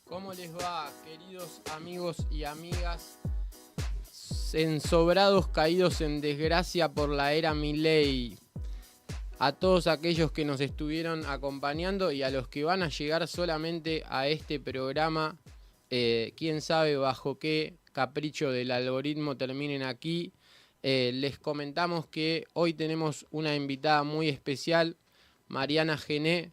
¿Cómo les va, queridos amigos y amigas? Ensobrados, caídos en desgracia por la era Milei. A todos aquellos que nos estuvieron acompañando y a los que van a llegar solamente a este programa, quién sabe bajo qué capricho del algoritmo terminen aquí. Les comentamos que hoy tenemos una invitada muy especial, Mariana Gené.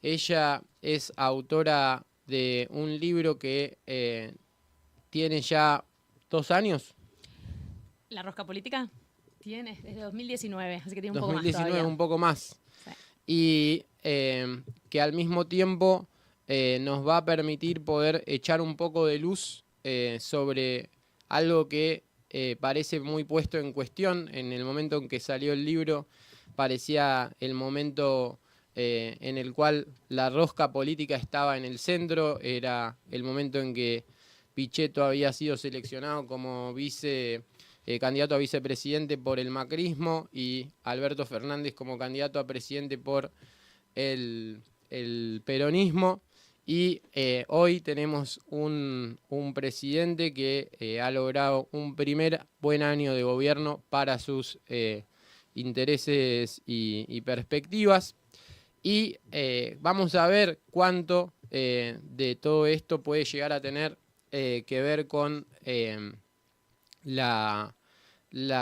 Ella es autora de un libro que tiene ya 2 años. ¿La rosca política? Tiene desde 2019, así que tiene un poco más 2019, todavía. un poco más. Sí. Y que al mismo tiempo nos va a permitir poder echar un poco de luz sobre algo que parece muy puesto en cuestión. En el momento en que salió el libro, parecía el momento en el cual la rosca política estaba en el centro. Era el momento en que Pichetto había sido seleccionado como candidato a vicepresidente por el macrismo y Alberto Fernández como candidato a presidente por el peronismo. Y hoy tenemos un presidente que ha logrado un primer buen año de gobierno para sus intereses y perspectivas. Y vamos a ver cuánto de todo esto puede llegar a tener que ver con la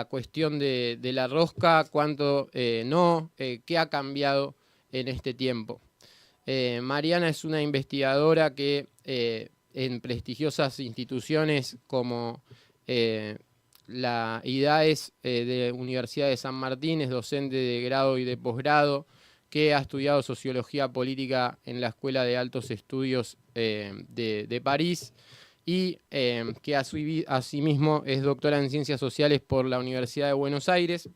cuestión de la rosca, cuánto no, qué ha cambiado en este tiempo. Mariana es una investigadora que en prestigiosas instituciones como la IDAES de Universidad de San Martín es docente de grado y de posgrado, que ha estudiado sociología política en la Escuela de Altos Estudios de París, y que asimismo es doctora en Ciencias Sociales por la Universidad de Buenos Aires,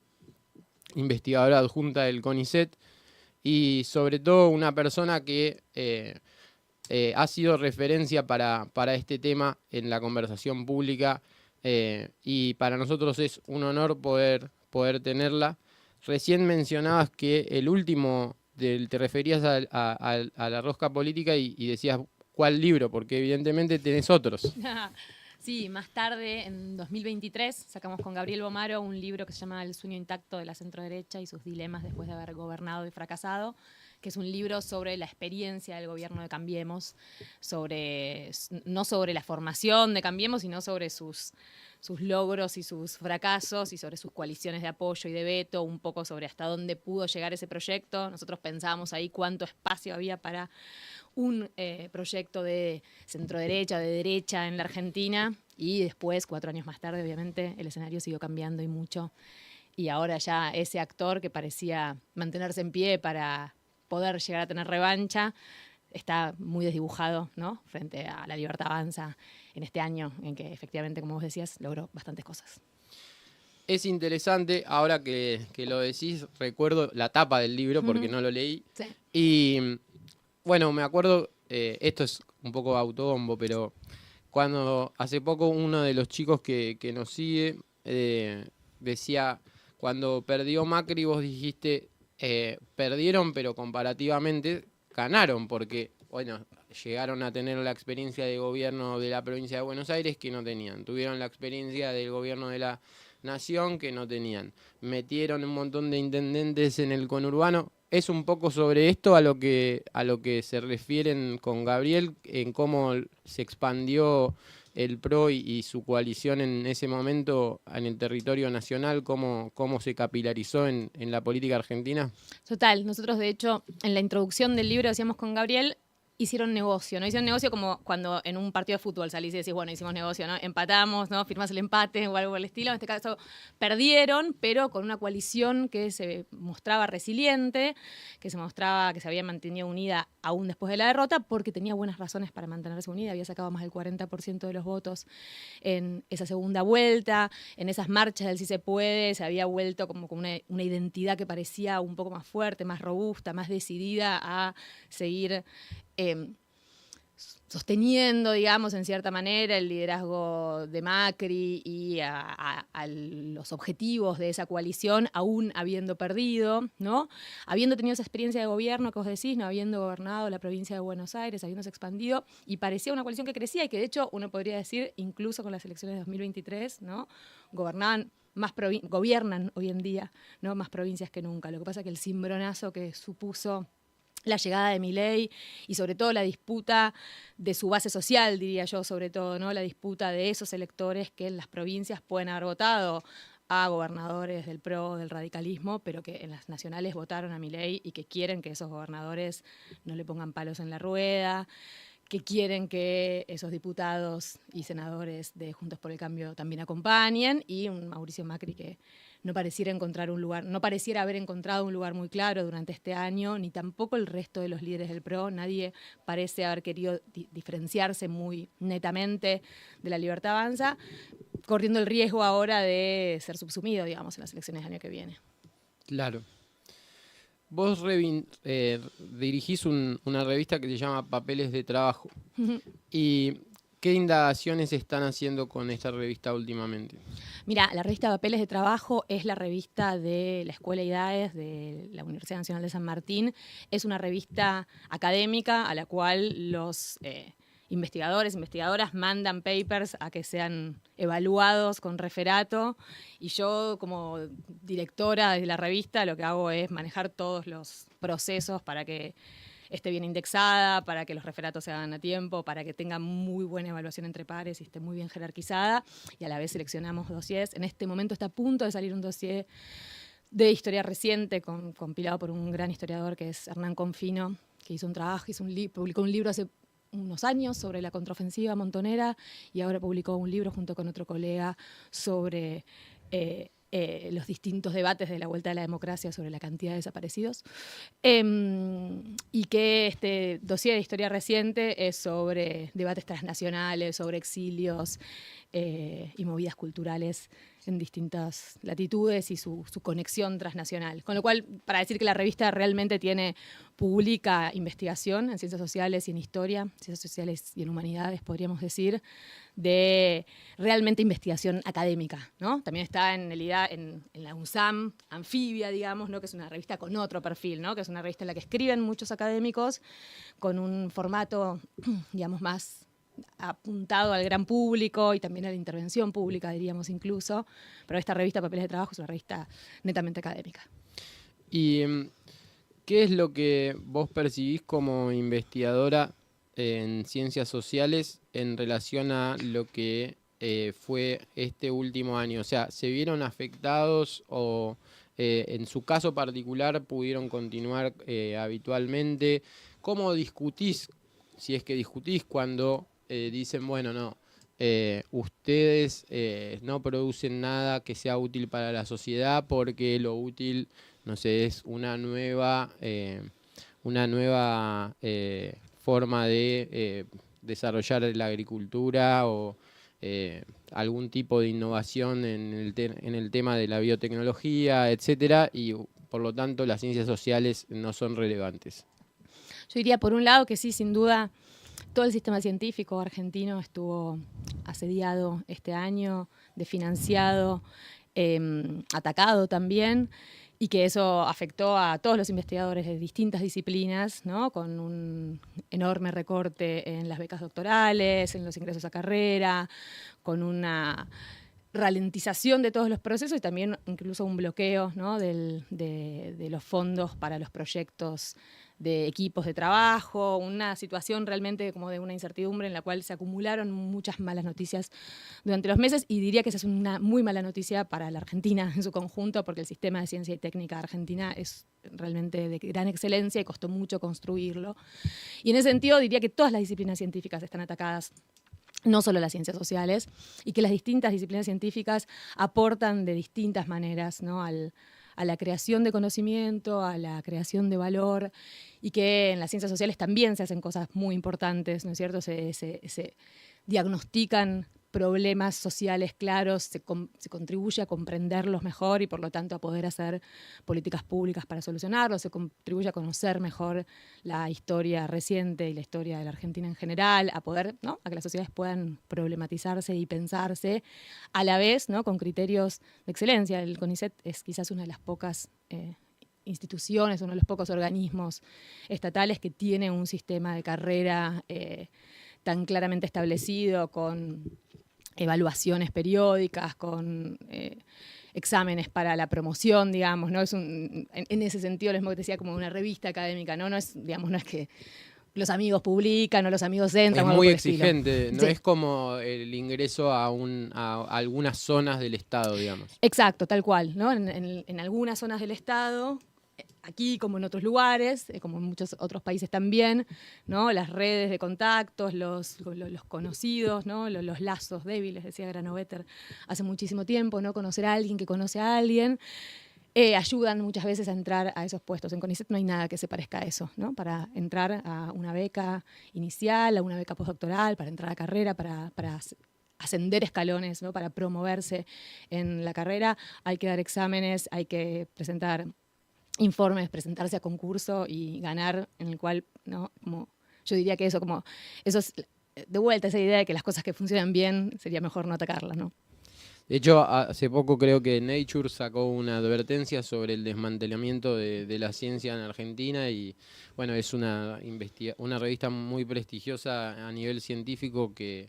investigadora adjunta del CONICET, y sobre todo una persona que ha sido referencia para este tema en la conversación pública, y para nosotros es un honor poder tenerla. Recién mencionabas que el último, te referías a la rosca política y decías cuál libro, porque evidentemente tenés otros. Sí, más tarde, en 2023, sacamos con Gabriel Bomaro un libro que se llama El sueño intacto de la centroderecha y sus dilemas después de haber gobernado y fracasado, que es un libro sobre la experiencia del gobierno de Cambiemos, no sobre la formación de Cambiemos, sino sobre sus logros y sus fracasos y sobre sus coaliciones de apoyo y de veto, un poco sobre hasta dónde pudo llegar ese proyecto. Nosotros pensábamos ahí cuánto espacio había para un proyecto de centroderecha, de derecha en la Argentina, y después, 4 años más tarde, obviamente, el escenario siguió cambiando y mucho, y ahora ya ese actor que parecía mantenerse en pie para poder llegar a tener revancha está muy desdibujado, ¿no?, frente a La Libertad Avanza en este año en que efectivamente, como vos decías, logró bastantes cosas. Es interesante, ahora que lo decís, recuerdo la tapa del libro porque no lo leí. Sí. Y bueno, me acuerdo, esto es un poco autobombo, pero cuando hace poco uno de los chicos que nos sigue decía, cuando perdió Macri vos dijiste, perdieron pero comparativamente ganaron, porque bueno, llegaron a tener la experiencia de gobierno de la provincia de Buenos Aires que no tenían, tuvieron la experiencia del gobierno de la nación que no tenían, metieron un montón de intendentes en el conurbano. Es un poco sobre esto a lo que se refieren con Gabriel, en cómo se expandió el PRO y su coalición en ese momento en el territorio nacional, cómo se capilarizó en la política argentina. Total, nosotros de hecho en la introducción del libro decíamos con Gabriel, hicieron negocio, ¿no? Hicieron negocio como cuando en un partido de fútbol salís y decís, bueno, hicimos negocio, ¿no? Empatamos, ¿no? Firmás el empate o algo por el estilo. En este caso perdieron, pero con una coalición que se mostraba resiliente, que se mostraba que se había mantenido unida aún después de la derrota, porque tenía buenas razones para mantenerse unida. Había sacado más del 40% de los votos en esa segunda vuelta, en esas marchas del Sí se puede, se había vuelto como una identidad que parecía un poco más fuerte, más robusta, más decidida a seguir sosteniendo, digamos, en cierta manera el liderazgo de Macri y a los objetivos de esa coalición, aún habiendo perdido, ¿no? Habiendo tenido esa experiencia de gobierno que vos decís, no habiendo gobernado la provincia de Buenos Aires, habiéndose expandido, y parecía una coalición que crecía y que de hecho uno podría decir, incluso con las elecciones de 2023, ¿no? Gobiernan hoy en día, ¿no? Más provincias que nunca. Lo que pasa es que el cimbronazo que supuso la llegada de Milei y sobre todo la disputa de su base social, diría yo, sobre todo, ¿no? La disputa de esos electores que en las provincias pueden haber votado a gobernadores del PRO, del radicalismo, pero que en las nacionales votaron a Milei y que quieren que esos gobernadores no le pongan palos en la rueda, que quieren que esos diputados y senadores de Juntos por el Cambio también acompañen, y un Mauricio Macri que no pareciera haber encontrado un lugar muy claro durante este año, ni tampoco el resto de los líderes del PRO. Nadie parece haber querido diferenciarse muy netamente de la Libertad Avanza, corriendo el riesgo ahora de ser subsumido, digamos, en las elecciones del año que viene. Claro. Vos dirigís una revista que se llama Papeles de Trabajo. ¿Y qué indagaciones están haciendo con esta revista últimamente? Mira, la revista Papeles de Trabajo es la revista de la Escuela IDAES de la Universidad Nacional de San Martín. Es una revista académica a la cual los investigadores, investigadoras mandan papers a que sean evaluados con referato, y yo como directora de la revista lo que hago es manejar todos los procesos para que esté bien indexada, para que los referatos se hagan a tiempo, para que tenga muy buena evaluación entre pares y esté muy bien jerarquizada, y a la vez seleccionamos dossiers. En este momento está a punto de salir un dossier de historia reciente compilado por un gran historiador que es Hernán Confino, que hizo un trabajo, publicó un libro hace unos años sobre la contraofensiva montonera, y ahora publicó un libro junto con otro colega sobre los distintos debates de la vuelta de la democracia sobre la cantidad de desaparecidos. Y que este dossier de historia reciente es sobre debates transnacionales, sobre exilios y movidas culturales en distintas latitudes y su conexión transnacional. Con lo cual, para decir que la revista realmente publica investigación en ciencias sociales y en historia, ciencias sociales y en humanidades, podríamos decir, de realmente investigación académica, ¿no? También está en la UNSAM, Anfibia, digamos, ¿no? Que es una revista con otro perfil, ¿no? Que es una revista en la que escriben muchos académicos con un formato, digamos, más apuntado al gran público y también a la intervención pública, diríamos incluso, pero esta revista Papeles de Trabajo es una revista netamente académica. ¿Y qué es lo que vos percibís como investigadora en ciencias sociales en relación a lo que fue este último año? O sea, ¿se vieron afectados o en su caso particular pudieron continuar habitualmente? ¿Cómo discutís, si es que discutís, cuando dicen, bueno, no, ustedes no producen nada que sea útil para la sociedad porque lo útil, no sé, es una nueva forma de desarrollar la agricultura o algún tipo de innovación en el tema de la biotecnología, etcétera, y por lo tanto las ciencias sociales no son relevantes? Yo diría, por un lado, que sí, sin duda, todo el sistema científico argentino estuvo asediado este año, desfinanciado, atacado también, y que eso afectó a todos los investigadores de distintas disciplinas, ¿no? Con un enorme recorte en las becas doctorales, en los ingresos a carrera, con una ralentización de todos los procesos y también incluso un bloqueo, ¿no? de los fondos para los proyectos de equipos de trabajo, una situación realmente como de una incertidumbre en la cual se acumularon muchas malas noticias durante los meses, y diría que esa es una muy mala noticia para la Argentina en su conjunto, porque el sistema de ciencia y técnica argentina es realmente de gran excelencia y costó mucho construirlo. Y en ese sentido diría que todas las disciplinas científicas están atacadas, no solo las ciencias sociales, y que las distintas disciplinas científicas aportan de distintas maneras, ¿no? a la creación de conocimiento, a la creación de valor, y que en las ciencias sociales también se hacen cosas muy importantes, ¿no es cierto? Se diagnostican problemas sociales claros, se contribuye a comprenderlos mejor y por lo tanto a poder hacer políticas públicas para solucionarlos, se contribuye a conocer mejor la historia reciente y la historia de la Argentina en general, a poder, ¿no?, a que las sociedades puedan problematizarse y pensarse a la vez, ¿no?, con criterios de excelencia. El CONICET es quizás una de las pocas instituciones, uno de los pocos organismos estatales que tiene un sistema de carrera tan claramente establecido, con evaluaciones periódicas, con exámenes para la promoción, digamos, ¿no? En ese sentido, lo mismo que te decía, como una revista académica, ¿no? No es, digamos, no es que los amigos publican o los amigos entran. Es muy exigente, no es como el ingreso a algunas zonas del Estado, digamos. Exacto, tal cual, ¿no? En algunas zonas del Estado, aquí como en otros lugares, como en muchos otros países también, ¿no?, las redes de contactos, los conocidos, ¿no?, los lazos débiles, decía Granovetter hace muchísimo tiempo, ¿no?, conocer a alguien que conoce a alguien, ayudan muchas veces a entrar a esos puestos. En CONICET no hay nada que se parezca a eso, ¿no?, para entrar a una beca inicial, a una beca postdoctoral, para entrar a carrera, para ascender escalones, ¿no?, para promoverse en la carrera, hay que dar exámenes, hay que presentar informes, presentarse a concurso y ganar, en el cual, ¿no?, como yo diría que eso es de vuelta esa idea de que las cosas que funcionan bien sería mejor no atacarlas, ¿no? De hecho, hace poco creo que Nature sacó una advertencia sobre el desmantelamiento de la ciencia en Argentina y bueno, es una revista muy prestigiosa a nivel científico que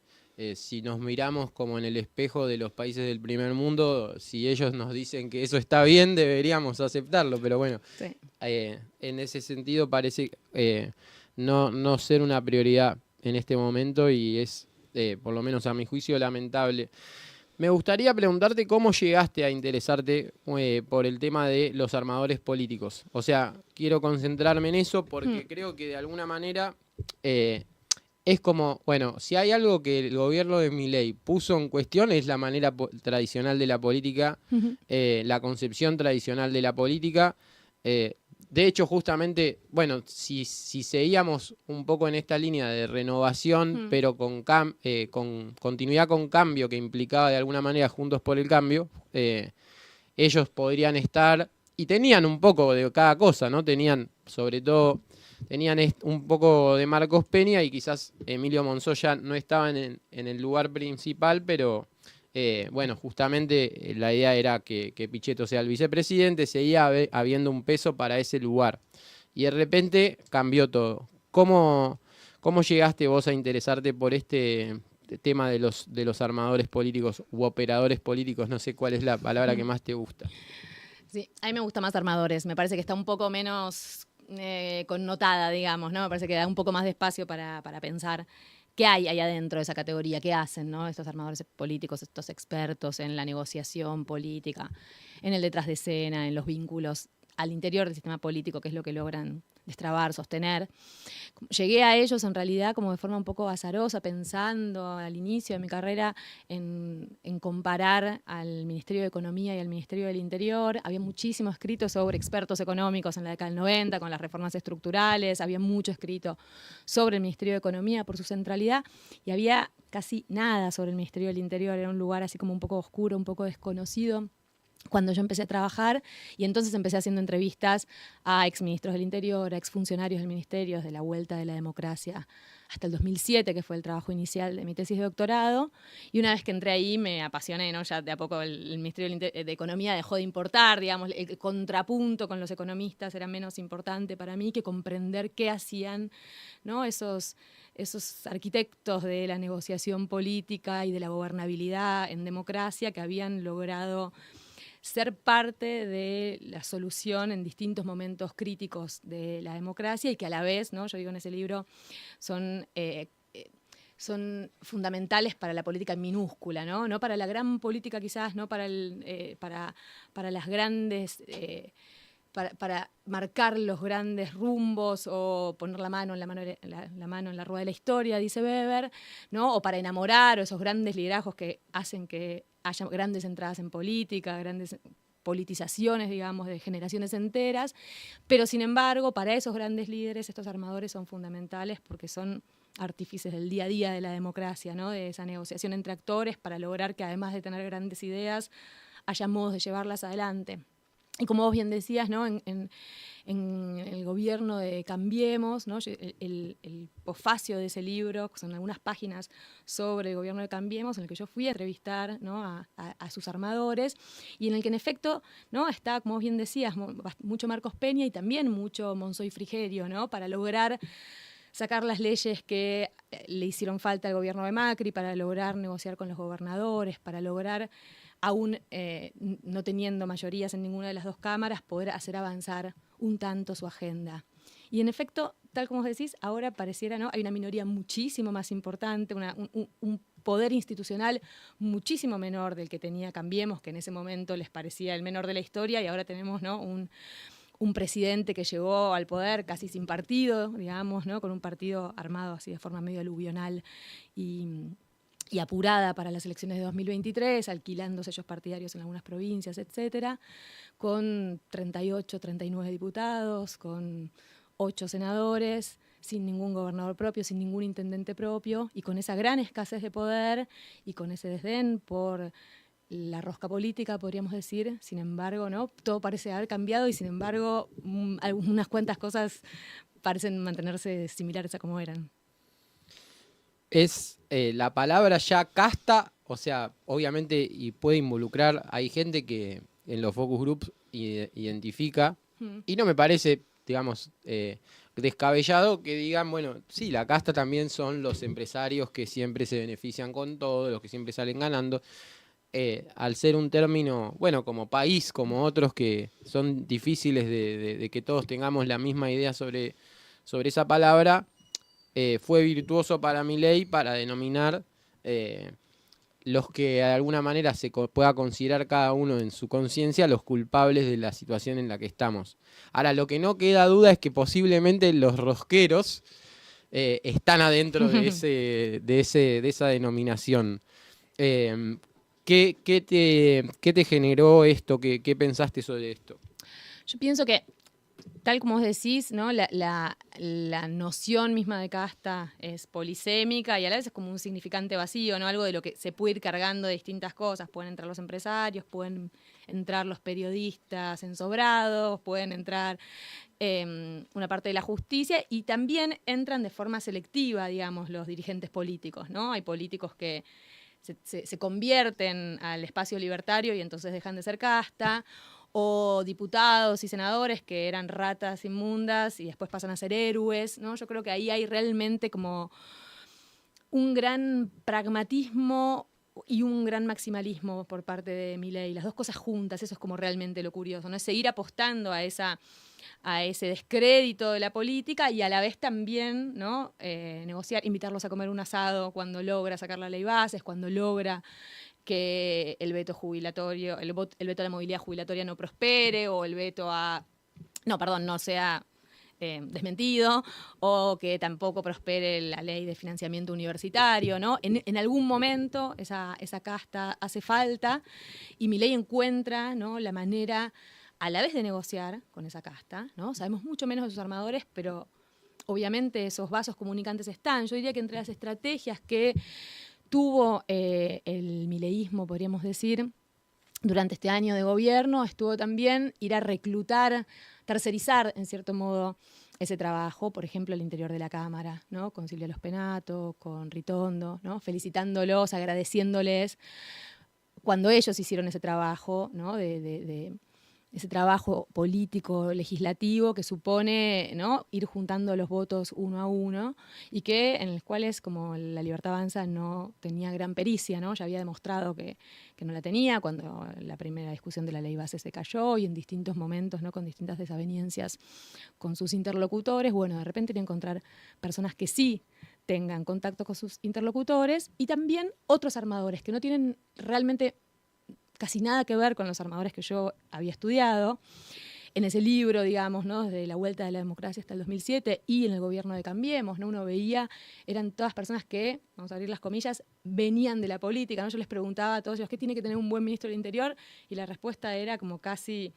si nos miramos como en el espejo de los países del primer mundo, si ellos nos dicen que eso está bien, deberíamos aceptarlo, pero bueno, sí. En ese sentido parece no ser una prioridad en este momento y es, por lo menos a mi juicio, lamentable. Me gustaría preguntarte cómo llegaste a interesarte por el tema de los armadores políticos. O sea, quiero concentrarme en eso porque creo que de alguna manera es como, bueno, si hay algo que el gobierno de Milei puso en cuestión es la manera tradicional de la política, la concepción tradicional de la política. De hecho, justamente, bueno, si seguíamos un poco en esta línea de renovación, pero con continuidad con cambio que implicaba de alguna manera Juntos por el Cambio, ellos podrían estar, y tenían un poco de cada cosa, ¿no? Tenían, sobre todo, un poco de Marcos Peña y quizás Emilio Monzó no estaban en el lugar principal, pero bueno, justamente la idea era que Pichetto sea el vicepresidente, seguía habiendo un peso para ese lugar. Y de repente cambió todo. ¿Cómo llegaste vos a interesarte por este tema de los armadores políticos u operadores políticos? No sé cuál es la palabra que más te gusta. Sí, a mí me gusta más armadores. Me parece que está un poco menos connotada, digamos, ¿no? Me parece que da un poco más de espacio para pensar qué hay ahí adentro de esa categoría, qué hacen, ¿no?, estos armadores políticos, estos expertos en la negociación política, en el detrás de escena, en los vínculos al interior del sistema político, que es lo que logran destrabar, sostener. Llegué a ellos en realidad como de forma un poco azarosa, pensando al inicio de mi carrera en comparar al Ministerio de Economía y al Ministerio del Interior. Había muchísimo escrito sobre expertos económicos en la década del 90, con las reformas estructurales, había mucho escrito sobre el Ministerio de Economía por su centralidad, y había casi nada sobre el Ministerio del Interior. Era un lugar así como un poco oscuro, un poco desconocido cuando yo empecé a trabajar, y entonces empecé haciendo entrevistas a exministros del Interior, a exfuncionarios del Ministerio, desde la vuelta de la democracia hasta el 2007, que fue el trabajo inicial de mi tesis de doctorado, y una vez que entré ahí me apasioné, ¿no? Ya de a poco el Ministerio de Economía dejó de importar, digamos, el contrapunto con los economistas era menos importante para mí que comprender qué hacían, ¿no?, esos arquitectos de la negociación política y de la gobernabilidad en democracia que habían logrado ser parte de la solución en distintos momentos críticos de la democracia y que a la vez, ¿no?, yo digo en ese libro, son fundamentales para la política minúscula, ¿no? No para la gran política quizás, no para las grandes... Para marcar los grandes rumbos o poner la mano en la rueda de la historia, dice Weber, ¿no?, o para enamorar, o esos grandes liderazgos que hacen que haya grandes entradas en política, grandes politizaciones, digamos, de generaciones enteras, pero sin embargo, para esos grandes líderes, estos armadores son fundamentales porque son artífices del día a día de la democracia, ¿no? De esa negociación entre actores para lograr que, además de tener grandes ideas, haya modos de llevarlas adelante. Y como vos bien decías, ¿no? En el gobierno de Cambiemos, ¿no? El posfacio de ese libro, que son algunas páginas sobre el gobierno de Cambiemos, en el que yo fui a entrevistar, ¿no? a sus armadores, y en el que en efecto, ¿no? está, como vos bien decías, mucho Marcos Peña y también mucho Monzó y Frigerio, ¿no? Para lograr sacar las leyes que le hicieron falta al gobierno de Macri, para lograr negociar con los gobernadores, para lograr, aún no teniendo mayorías en ninguna de las dos cámaras, poder hacer avanzar un tanto su agenda. Y en efecto, tal como vos decís, ahora pareciera, ¿no? Hay una minoría muchísimo más importante, un poder institucional muchísimo menor del que tenía Cambiemos, que en ese momento les parecía el menor de la historia, y ahora tenemos, ¿no? un presidente que llegó al poder casi sin partido, digamos, ¿no? Con un partido armado así de forma medio aluvional y apurada para las elecciones de 2023, alquilando sellos partidarios en algunas provincias, etcétera, con 38, 39 diputados, con 8 senadores, sin ningún gobernador propio, sin ningún intendente propio, y con esa gran escasez de poder y con ese desdén por la rosca política, podríamos decir. Sin embargo, ¿no? Todo parece haber cambiado y sin embargo algunas cuantas cosas parecen mantenerse similares a como eran. Es la palabra ya casta, o sea, obviamente, y puede involucrar, hay gente que en los focus groups identifica, y no me parece, digamos, descabellado que digan, bueno, sí, la casta también son los empresarios que siempre se benefician con todo, los que siempre salen ganando. Al ser un término, bueno, como país, como otros que son difíciles de que todos tengamos la misma idea sobre esa palabra, fue virtuoso para Milei para denominar los que de alguna manera se pueda considerar cada uno en su conciencia los culpables de la situación en la que estamos. Ahora, lo que no queda duda es que posiblemente los rosqueros están adentro de esa denominación. ¿Qué te generó esto? ¿Qué pensaste sobre esto? Yo pienso que, tal como vos decís, ¿no? La noción misma de casta es polisémica y a la vez es como un significante vacío, ¿no? Algo de lo que se puede ir cargando de distintas cosas. Pueden entrar los empresarios, pueden entrar los periodistas ensobrados, pueden entrar una parte de la justicia, y también entran de forma selectiva, digamos, los dirigentes políticos, ¿no? Hay políticos que se convierten al espacio libertario y entonces dejan de ser casta, o diputados y senadores que eran ratas inmundas y después pasan a ser héroes, ¿no? Yo creo que ahí hay realmente como un gran pragmatismo y un gran maximalismo por parte de Milei, las dos cosas juntas. Eso es como realmente lo curioso, ¿no? Es seguir apostando a ese descrédito de la política y a la vez también, ¿no? Negociar, invitarlos a comer un asado cuando logra sacar la ley bases, cuando logra que el veto jubilatorio, el veto a la movilidad jubilatoria no prospere, o el veto no sea desmentido, o que tampoco prospere la ley de financiamiento universitario, ¿no? En algún momento esa casta hace falta, y Milei encuentra, ¿no? la manera a la vez de negociar con esa casta, ¿no? Sabemos mucho menos de sus armadores, pero obviamente esos vasos comunicantes están. Yo diría que entre las estrategias que tuvo el mileísmo, podríamos decir, durante este año de gobierno, estuvo también ir a reclutar, tercerizar, en cierto modo, ese trabajo, por ejemplo, al interior de la Cámara, ¿no? Con Silvia Lospenato, con Ritondo, ¿no? Felicitándolos, agradeciéndoles cuando ellos hicieron ese trabajo, ¿no? de ese trabajo político, legislativo, que supone, ¿no? ir juntando los votos uno a uno, y que en los cuales, como la Libertad Avanza no tenía gran pericia, ¿no? Ya había demostrado que no la tenía cuando la primera discusión de la ley base se cayó, y en distintos momentos, ¿no? con distintas desavenencias con sus interlocutores. Bueno, de repente ir a encontrar personas que sí tengan contacto con sus interlocutores, y también otros armadores que no tienen realmente casi nada que ver con los armadores que yo había estudiado en ese libro, digamos, ¿no? Desde la vuelta de la democracia hasta el 2007, y en el gobierno de Cambiemos, ¿no? Uno veía, eran todas personas que, vamos a abrir las comillas, venían de la política, ¿no? Yo les preguntaba a todos ellos, ¿qué tiene que tener un buen ministro del Interior? Y la respuesta era como casi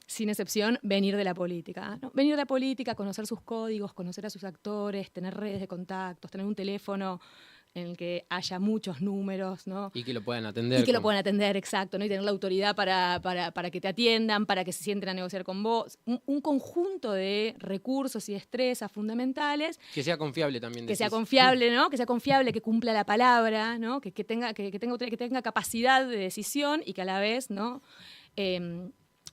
sin excepción, venir de la política, ¿no? Venir de la política, conocer sus códigos, conocer a sus actores, tener redes de contactos, tener un teléfono en el que haya muchos números, ¿no? Y que lo puedan atender. Y que lo puedan atender, exacto, ¿no? Y tener la autoridad para que te atiendan, para que se sienten a negociar con vos. Un conjunto de recursos y destrezas fundamentales. Que sea confiable también. Que sea confiable, ¿no? Que sea confiable, que cumpla la palabra, ¿no? Que tenga capacidad de decisión y que a la vez, ¿no?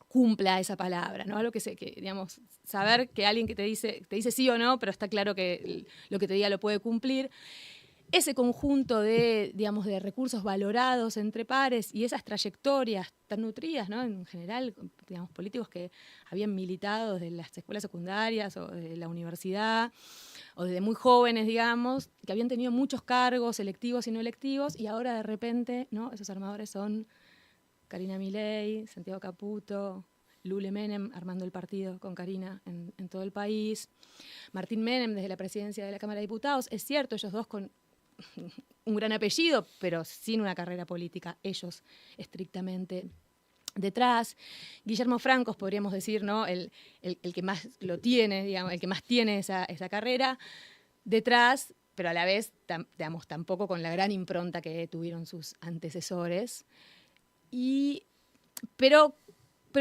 Cumpla esa palabra, ¿no? Algo digamos, saber que alguien que te dice sí o no, pero está claro que lo que te diga lo puede cumplir. Ese conjunto de, digamos, de recursos valorados entre pares y esas trayectorias tan nutridas, ¿no? En general, digamos, políticos que habían militado desde las escuelas secundarias o de la universidad, o desde muy jóvenes, digamos, que habían tenido muchos cargos electivos y no electivos, y ahora de repente, ¿no? Esos armadores son Karina Milei, Santiago Caputo, Lule Menem armando el partido con Karina en todo el país, Martín Menem desde la presidencia de la Cámara de Diputados. Es cierto, ellos dos con un gran apellido, pero sin una carrera política, ellos estrictamente detrás. Guillermo Francos, podríamos decir, ¿no? El que más lo tiene, digamos, el que más tiene esa carrera detrás, pero a la vez, digamos, tampoco con la gran impronta que tuvieron sus antecesores. Pero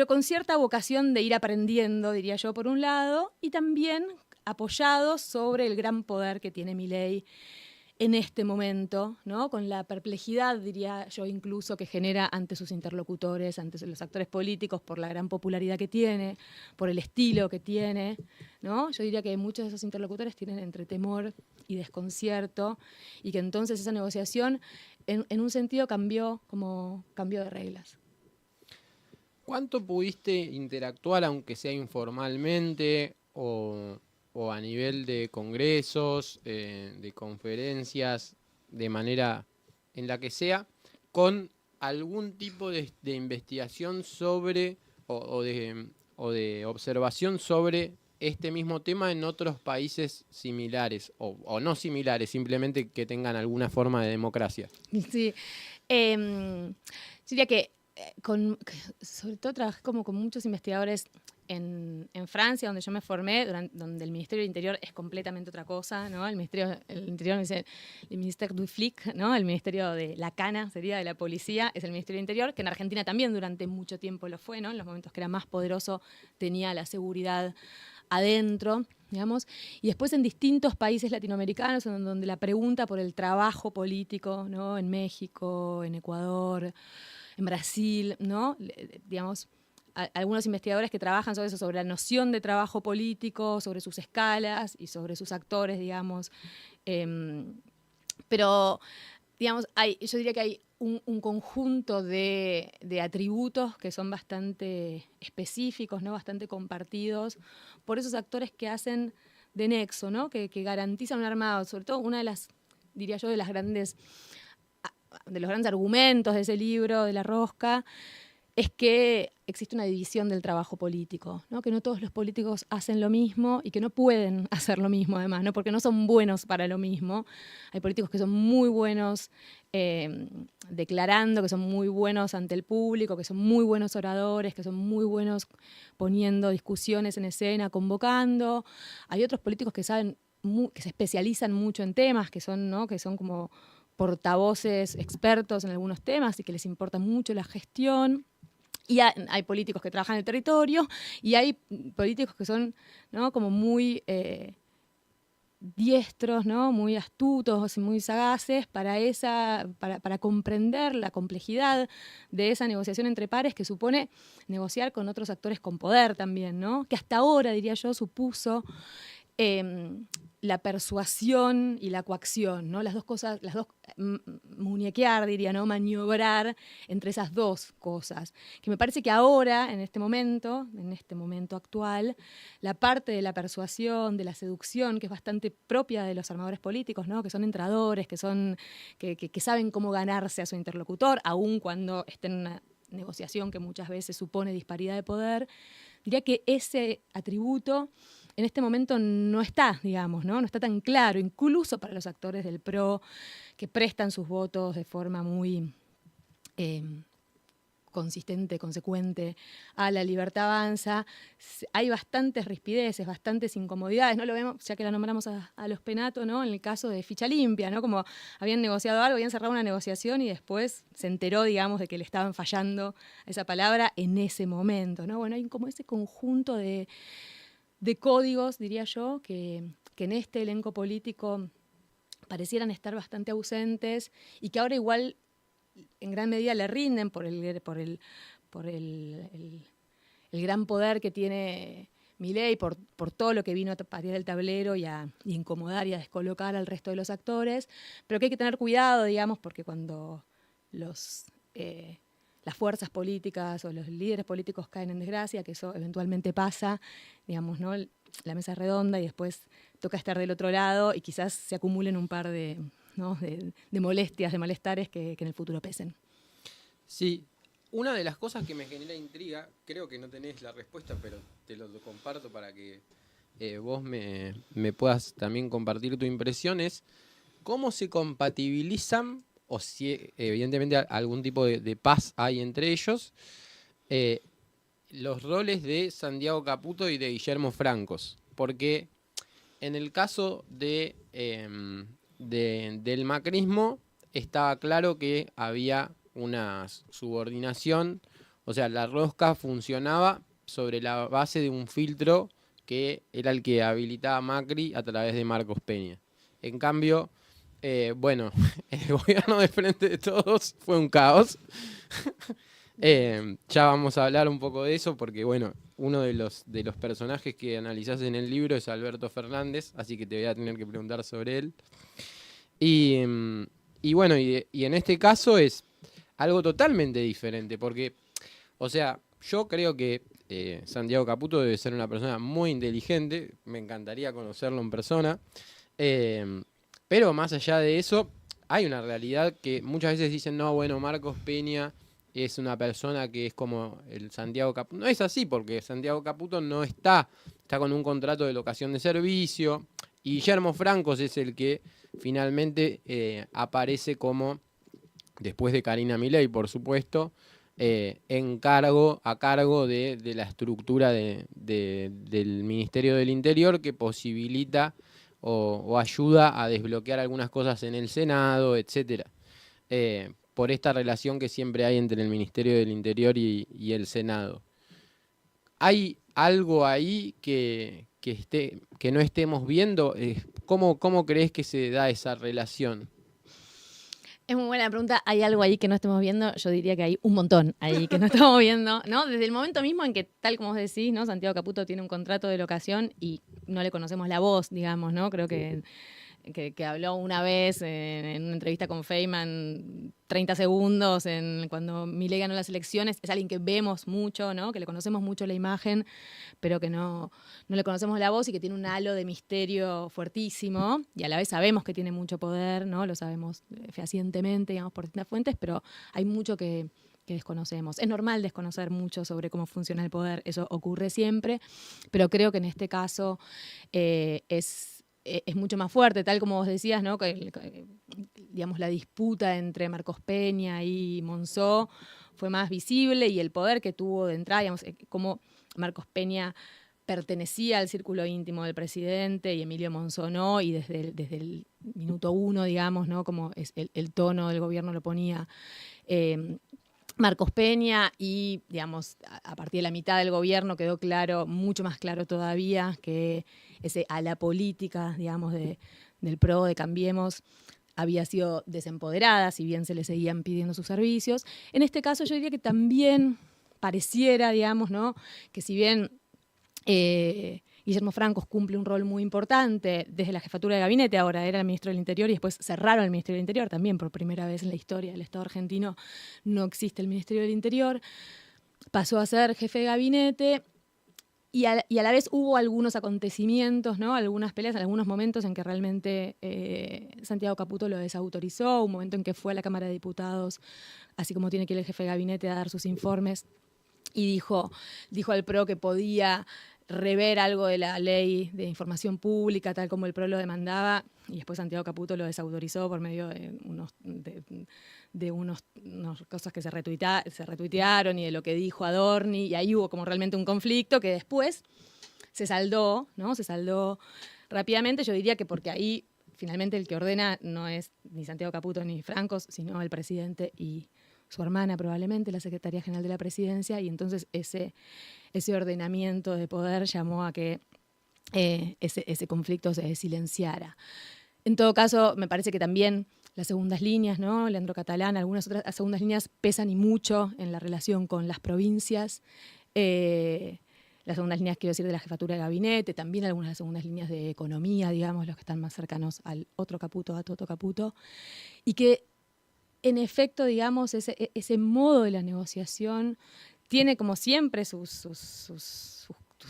con cierta vocación de ir aprendiendo, diría yo, por un lado, y también apoyados sobre el gran poder que tiene Milei en este momento, ¿no? Con la perplejidad, diría yo, incluso que genera ante sus interlocutores, ante los actores políticos, por la gran popularidad que tiene, por el estilo que tiene, ¿no? Yo diría que muchos de esos interlocutores tienen entre temor y desconcierto, y que entonces esa negociación, en un sentido, cambió de reglas. ¿Cuánto pudiste interactuar, aunque sea informalmente, o a nivel de congresos, de conferencias, de manera en la que sea, con algún tipo de investigación sobre o de observación sobre este mismo tema en otros países similares o no similares, simplemente que tengan alguna forma de democracia? Sí, diría que sobre todo trabajé como con muchos investigadores en Francia, donde yo me formé, donde el Ministerio del Interior es completamente otra cosa, ¿no? El Ministerio del Interior dice el Ministère du Flic, ¿no? El Ministerio de la Cana, sería de la policía, es el Ministerio del Interior, que en Argentina también durante mucho tiempo lo fue, ¿no? En los momentos que era más poderoso tenía la seguridad adentro, digamos, y después en distintos países latinoamericanos, donde la pregunta por el trabajo político, ¿no? En México, en Ecuador, en Brasil, ¿no? Digamos, algunos investigadores que trabajan sobre eso, sobre la noción de trabajo político, sobre sus escalas y sobre sus actores, digamos. Pero, digamos, yo diría que hay un conjunto de atributos que son bastante específicos, ¿no? Bastante compartidos por esos actores que hacen de nexo, ¿no? Que garantizan un armado. Sobre todo, una de las, diría yo, de los grandes argumentos de ese libro, de La Rosca, es que existe una división del trabajo político, ¿no? Que no todos los políticos hacen lo mismo y que no pueden hacer lo mismo, además, ¿no? Porque no son buenos para lo mismo. Hay políticos que son muy buenos declarando, que son muy buenos ante el público, que son muy buenos oradores, que son muy buenos poniendo discusiones en escena, convocando. Hay otros políticos que saben, que se especializan mucho en temas, que son, ¿no? Que son como portavoces expertos en algunos temas y que les importa mucho la gestión. Y hay políticos que trabajan en el territorio y hay políticos que son, ¿no? Como muy diestros, ¿no? Muy astutos y muy sagaces para comprender la complejidad de esa negociación entre pares que supone negociar con otros actores con poder también, ¿no? Que hasta ahora, diría yo, supuso la persuasión y la coacción, ¿no? Las dos cosas, muñequear, diría, ¿no? Maniobrar entre esas dos cosas. Que me parece que ahora, en este momento actual, la parte de la persuasión, de la seducción, que es bastante propia de los armadores políticos, ¿no? Que son entradores, que saben cómo ganarse a su interlocutor, aun cuando estén en una negociación que muchas veces supone disparidad de poder, diría que ese atributo en este momento no está, digamos, ¿no? No está tan claro, incluso para los actores del PRO, que prestan sus votos de forma muy consistente, consecuente a La Libertad Avanza. Hay bastantes rispideces, bastantes incomodidades, ¿no? Lo vemos, ya que la nombramos a los Penato, ¿no? En el caso de Ficha Limpia, ¿no? Como habían negociado algo, habían cerrado una negociación y después se enteró, digamos, de que le estaban fallando esa palabra en ese momento, ¿no? Bueno, hay como ese conjunto de códigos, diría yo, que en este elenco político parecieran estar bastante ausentes y que ahora igual en gran medida le rinden por el gran poder que tiene Milei, por todo lo que vino a patear el tablero y incomodar y a descolocar al resto de los actores, pero que hay que tener cuidado, digamos, porque cuando las fuerzas políticas o los líderes políticos caen en desgracia, que eso eventualmente pasa, digamos, ¿no? La mesa redonda y después toca estar del otro lado y quizás se acumulen un par de molestias, de malestares que en el futuro pesen. Sí, una de las cosas que me genera intriga, creo que no tenés la respuesta, pero te lo comparto para que vos me puedas también compartir tu impresión, es cómo se compatibilizan, o si evidentemente algún tipo de paz hay entre ellos, los roles de Santiago Caputo y de Guillermo Francos. Porque en el caso del macrismo estaba claro que había una subordinación, o sea, la rosca funcionaba sobre la base de un filtro que era el que habilitaba a Macri a través de Marcos Peña. En cambio, bueno, el gobierno de Frente de Todos fue un caos. Ya vamos a hablar un poco de eso porque, bueno, uno de los personajes que analizás en el libro es Alberto Fernández, así que te voy a tener que preguntar sobre él. Y bueno, y en este caso es algo totalmente diferente porque, o sea, yo creo que Santiago Caputo debe ser una persona muy inteligente, me encantaría conocerlo en persona, pero más allá de eso, hay una realidad que muchas veces dicen, no, bueno, Marcos Peña es una persona que es como el Santiago Caputo. No es así, porque Santiago Caputo no está con un contrato de locación de servicio, y Guillermo Francos es el que finalmente aparece como, después de Karina Milei, por supuesto, a cargo de la estructura del Ministerio del Interior, que posibilita o ayuda a desbloquear algunas cosas en el Senado, etcétera. Por esta relación que siempre hay entre el Ministerio del Interior y el Senado. ¿Hay algo ahí que no estemos viendo? ¿Cómo crees que se da esa relación? Es muy buena pregunta. ¿Hay algo ahí que no estemos viendo? Yo diría que hay un montón ahí que no estamos viendo, ¿no? Desde el momento mismo en que, tal como vos decís, ¿no? Santiago Caputo tiene un contrato de locación y no le conocemos la voz, digamos, ¿no? Creo que habló una vez en una entrevista con Feynman, 30 segundos, cuando Milei ganó las elecciones. Es alguien que vemos mucho, ¿no? Que le conocemos mucho la imagen, pero que no le conocemos la voz y que tiene un halo de misterio fuertísimo. Y a la vez sabemos que tiene mucho poder, ¿no? Lo sabemos fehacientemente, digamos, por distintas fuentes, pero hay mucho que desconocemos. Es normal desconocer mucho sobre cómo funciona el poder, eso ocurre siempre, pero creo que en este caso es mucho más fuerte, tal como vos decías, ¿no? Digamos, la disputa entre Marcos Peña y Monzó fue más visible y el poder que tuvo de entrada, digamos, cómo Marcos Peña pertenecía al círculo íntimo del presidente y Emilio Monzó no, y desde el minuto uno, digamos, ¿no? Como el tono del gobierno lo ponía Marcos Peña y, digamos, a partir de la mitad del gobierno quedó claro, mucho más claro todavía, que ese a la política, digamos, del PRO, de Cambiemos, había sido desempoderada, si bien se le seguían pidiendo sus servicios. En este caso yo diría que también pareciera, digamos, ¿no? Que si bien Guillermo Francos cumple un rol muy importante desde la jefatura de gabinete, ahora era el ministro del Interior y después cerraron el Ministerio del Interior, también por primera vez en la historia del Estado argentino no existe el Ministerio del Interior, pasó a ser jefe de gabinete y a la vez hubo algunos acontecimientos, ¿no? Algunas peleas, algunos momentos en que realmente Santiago Caputo lo desautorizó, un momento en que fue a la Cámara de Diputados, así como tiene que ir el jefe de gabinete a dar sus informes, y dijo al PRO que podía rever algo de la ley de información pública, tal como el PRO lo demandaba, y después Santiago Caputo lo desautorizó por medio de unas cosas que se retuitearon y de lo que dijo Adorni, y ahí hubo como realmente un conflicto que después se saldó, ¿no? Se saldó rápidamente. Yo diría que porque ahí finalmente el que ordena no es ni Santiago Caputo ni Francos, sino el presidente y su hermana probablemente, la secretaria general de la presidencia, y entonces ese ordenamiento de poder llamó a que ese conflicto se silenciara. En todo caso, me parece que también las segundas líneas, ¿no? Leandro Catalán, algunas otras segundas líneas pesan y mucho en la relación con las provincias. Las segundas líneas, quiero decir, de la jefatura de gabinete, también algunas de las segundas líneas de economía, digamos, los que están más cercanos al otro Caputo, a Toto Caputo, y que en efecto, digamos, ese modo de la negociación tiene como siempre sus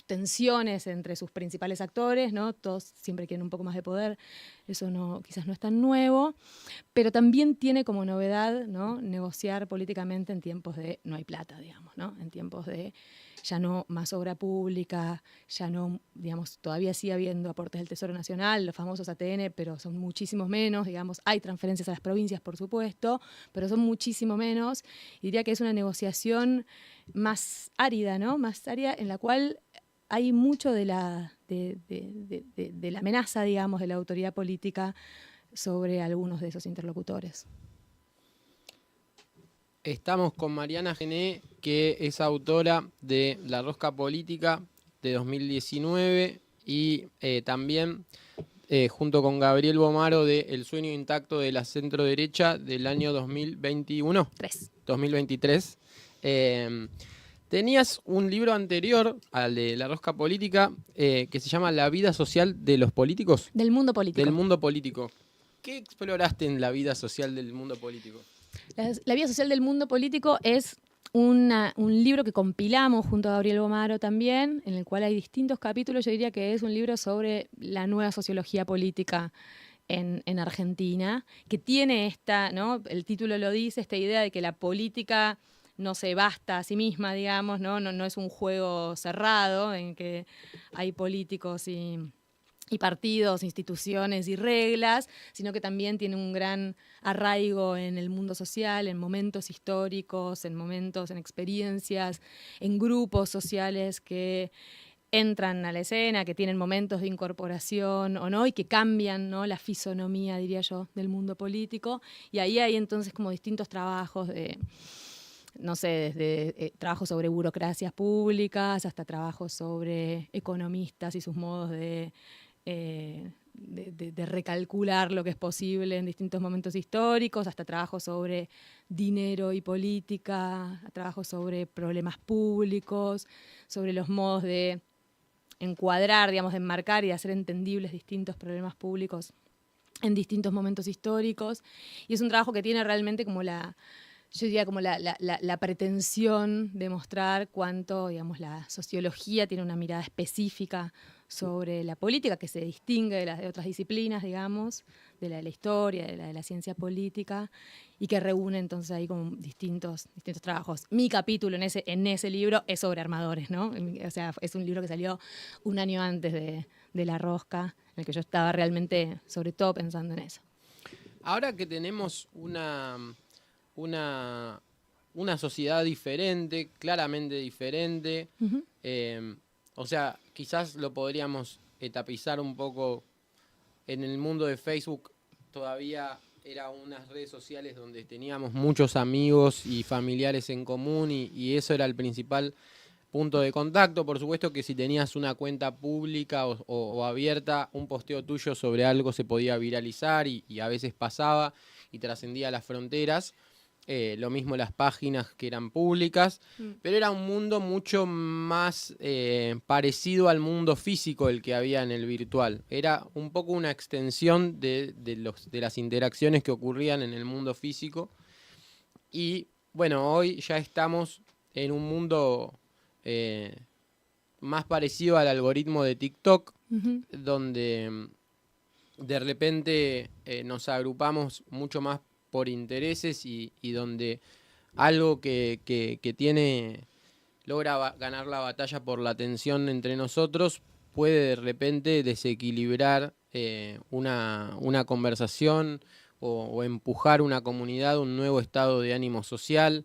tensiones entre sus principales actores, ¿no? Todos siempre quieren un poco más de poder, eso quizás no es tan nuevo, pero también tiene como novedad, ¿no? Negociar políticamente en tiempos de no hay plata, digamos, ¿no? En tiempos de ya no más obra pública, ya no, digamos, todavía sigue habiendo aportes del Tesoro Nacional, los famosos ATN, pero son muchísimos menos, digamos, hay transferencias a las provincias, por supuesto, pero son muchísimo menos. Y diría que es una negociación más árida, ¿no? Más árida, en la cual hay mucho de la amenaza, digamos, de la autoridad política sobre algunos de esos interlocutores. Estamos con Mariana Gené, que es autora de La Rosca Política de 2019 y también junto con Gabriel Bomaro de El sueño intacto de la centro-derecha del año 2023. Tenías un libro anterior al de La Rosca Política que se llama La vida social de los políticos. Del mundo político. Del mundo político. ¿Qué exploraste en la vida social del mundo político? La vida social del mundo político es un libro que compilamos junto a Gabriel Bomaro también, en el cual hay distintos capítulos. Yo diría que es un libro sobre la nueva sociología política en Argentina, que tiene esta, ¿no? El título lo dice, esta idea de que la política no se basta a sí misma, digamos, no es un juego cerrado en que hay políticos y partidos, instituciones y reglas, sino que también tiene un gran arraigo en el mundo social, en momentos históricos, en experiencias, en grupos sociales que entran a la escena, que tienen momentos de incorporación o no, y que cambian, ¿no? La fisonomía, diría yo, del mundo político. Y ahí hay entonces como distintos trabajos no sé, desde trabajos sobre burocracias públicas hasta trabajos sobre economistas y sus modos de recalcular lo que es posible en distintos momentos históricos, hasta trabajos sobre dinero y política, trabajos sobre problemas públicos, sobre los modos de encuadrar, digamos, de enmarcar y de hacer entendibles distintos problemas públicos en distintos momentos históricos. Y es un trabajo que tiene realmente como yo diría como la pretensión de mostrar cuánto, digamos, la sociología tiene una mirada específica sobre la política que se distingue de las de otras disciplinas, digamos, de la historia, de la ciencia política, y que reúne entonces ahí como distintos trabajos. Mi capítulo en ese libro es sobre armadores, ¿no? O sea, es un libro que salió un año antes de La Rosca, en el que yo estaba realmente, sobre todo, pensando en eso. Ahora que tenemos una sociedad diferente, claramente diferente. Uh-huh. O sea, quizás lo podríamos etapizar un poco en el mundo de Facebook. Todavía eran unas redes sociales donde teníamos muchos amigos y familiares en común y eso era el principal punto de contacto. Por supuesto que si tenías una cuenta pública o abierta, un posteo tuyo sobre algo se podía viralizar y a veces pasaba y trascendía las fronteras. Lo mismo las páginas que eran públicas, pero era un mundo mucho más parecido al mundo físico el que había en el virtual. Era un poco una extensión de las interacciones que ocurrían en el mundo físico. Y bueno, hoy ya estamos en un mundo más parecido al algoritmo de TikTok, uh-huh, donde de repente nos agrupamos mucho más por intereses y donde algo que tiene logra ganar la batalla por la tensión entre nosotros, puede de repente desequilibrar una conversación o empujar una comunidad, un nuevo estado de ánimo social.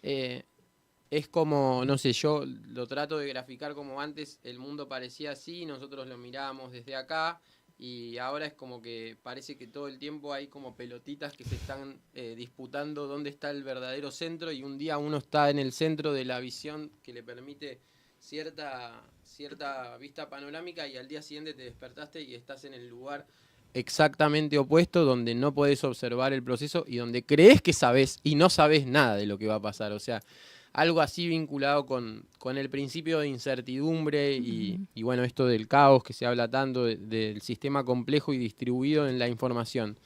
Es como, no sé, yo lo trato de graficar como antes el mundo parecía así, nosotros lo mirábamos desde acá, y ahora es como que parece que todo el tiempo hay como pelotitas que se están disputando dónde está el verdadero centro, y un día uno está en el centro de la visión que le permite cierta vista panorámica, y al día siguiente te despertaste y estás en el lugar exactamente opuesto, donde no podés observar el proceso y donde crees que sabés y no sabés nada de lo que va a pasar. O sea, algo así vinculado con el principio de incertidumbre y bueno, esto del caos que se habla tanto, del sistema complejo y distribuido en la información.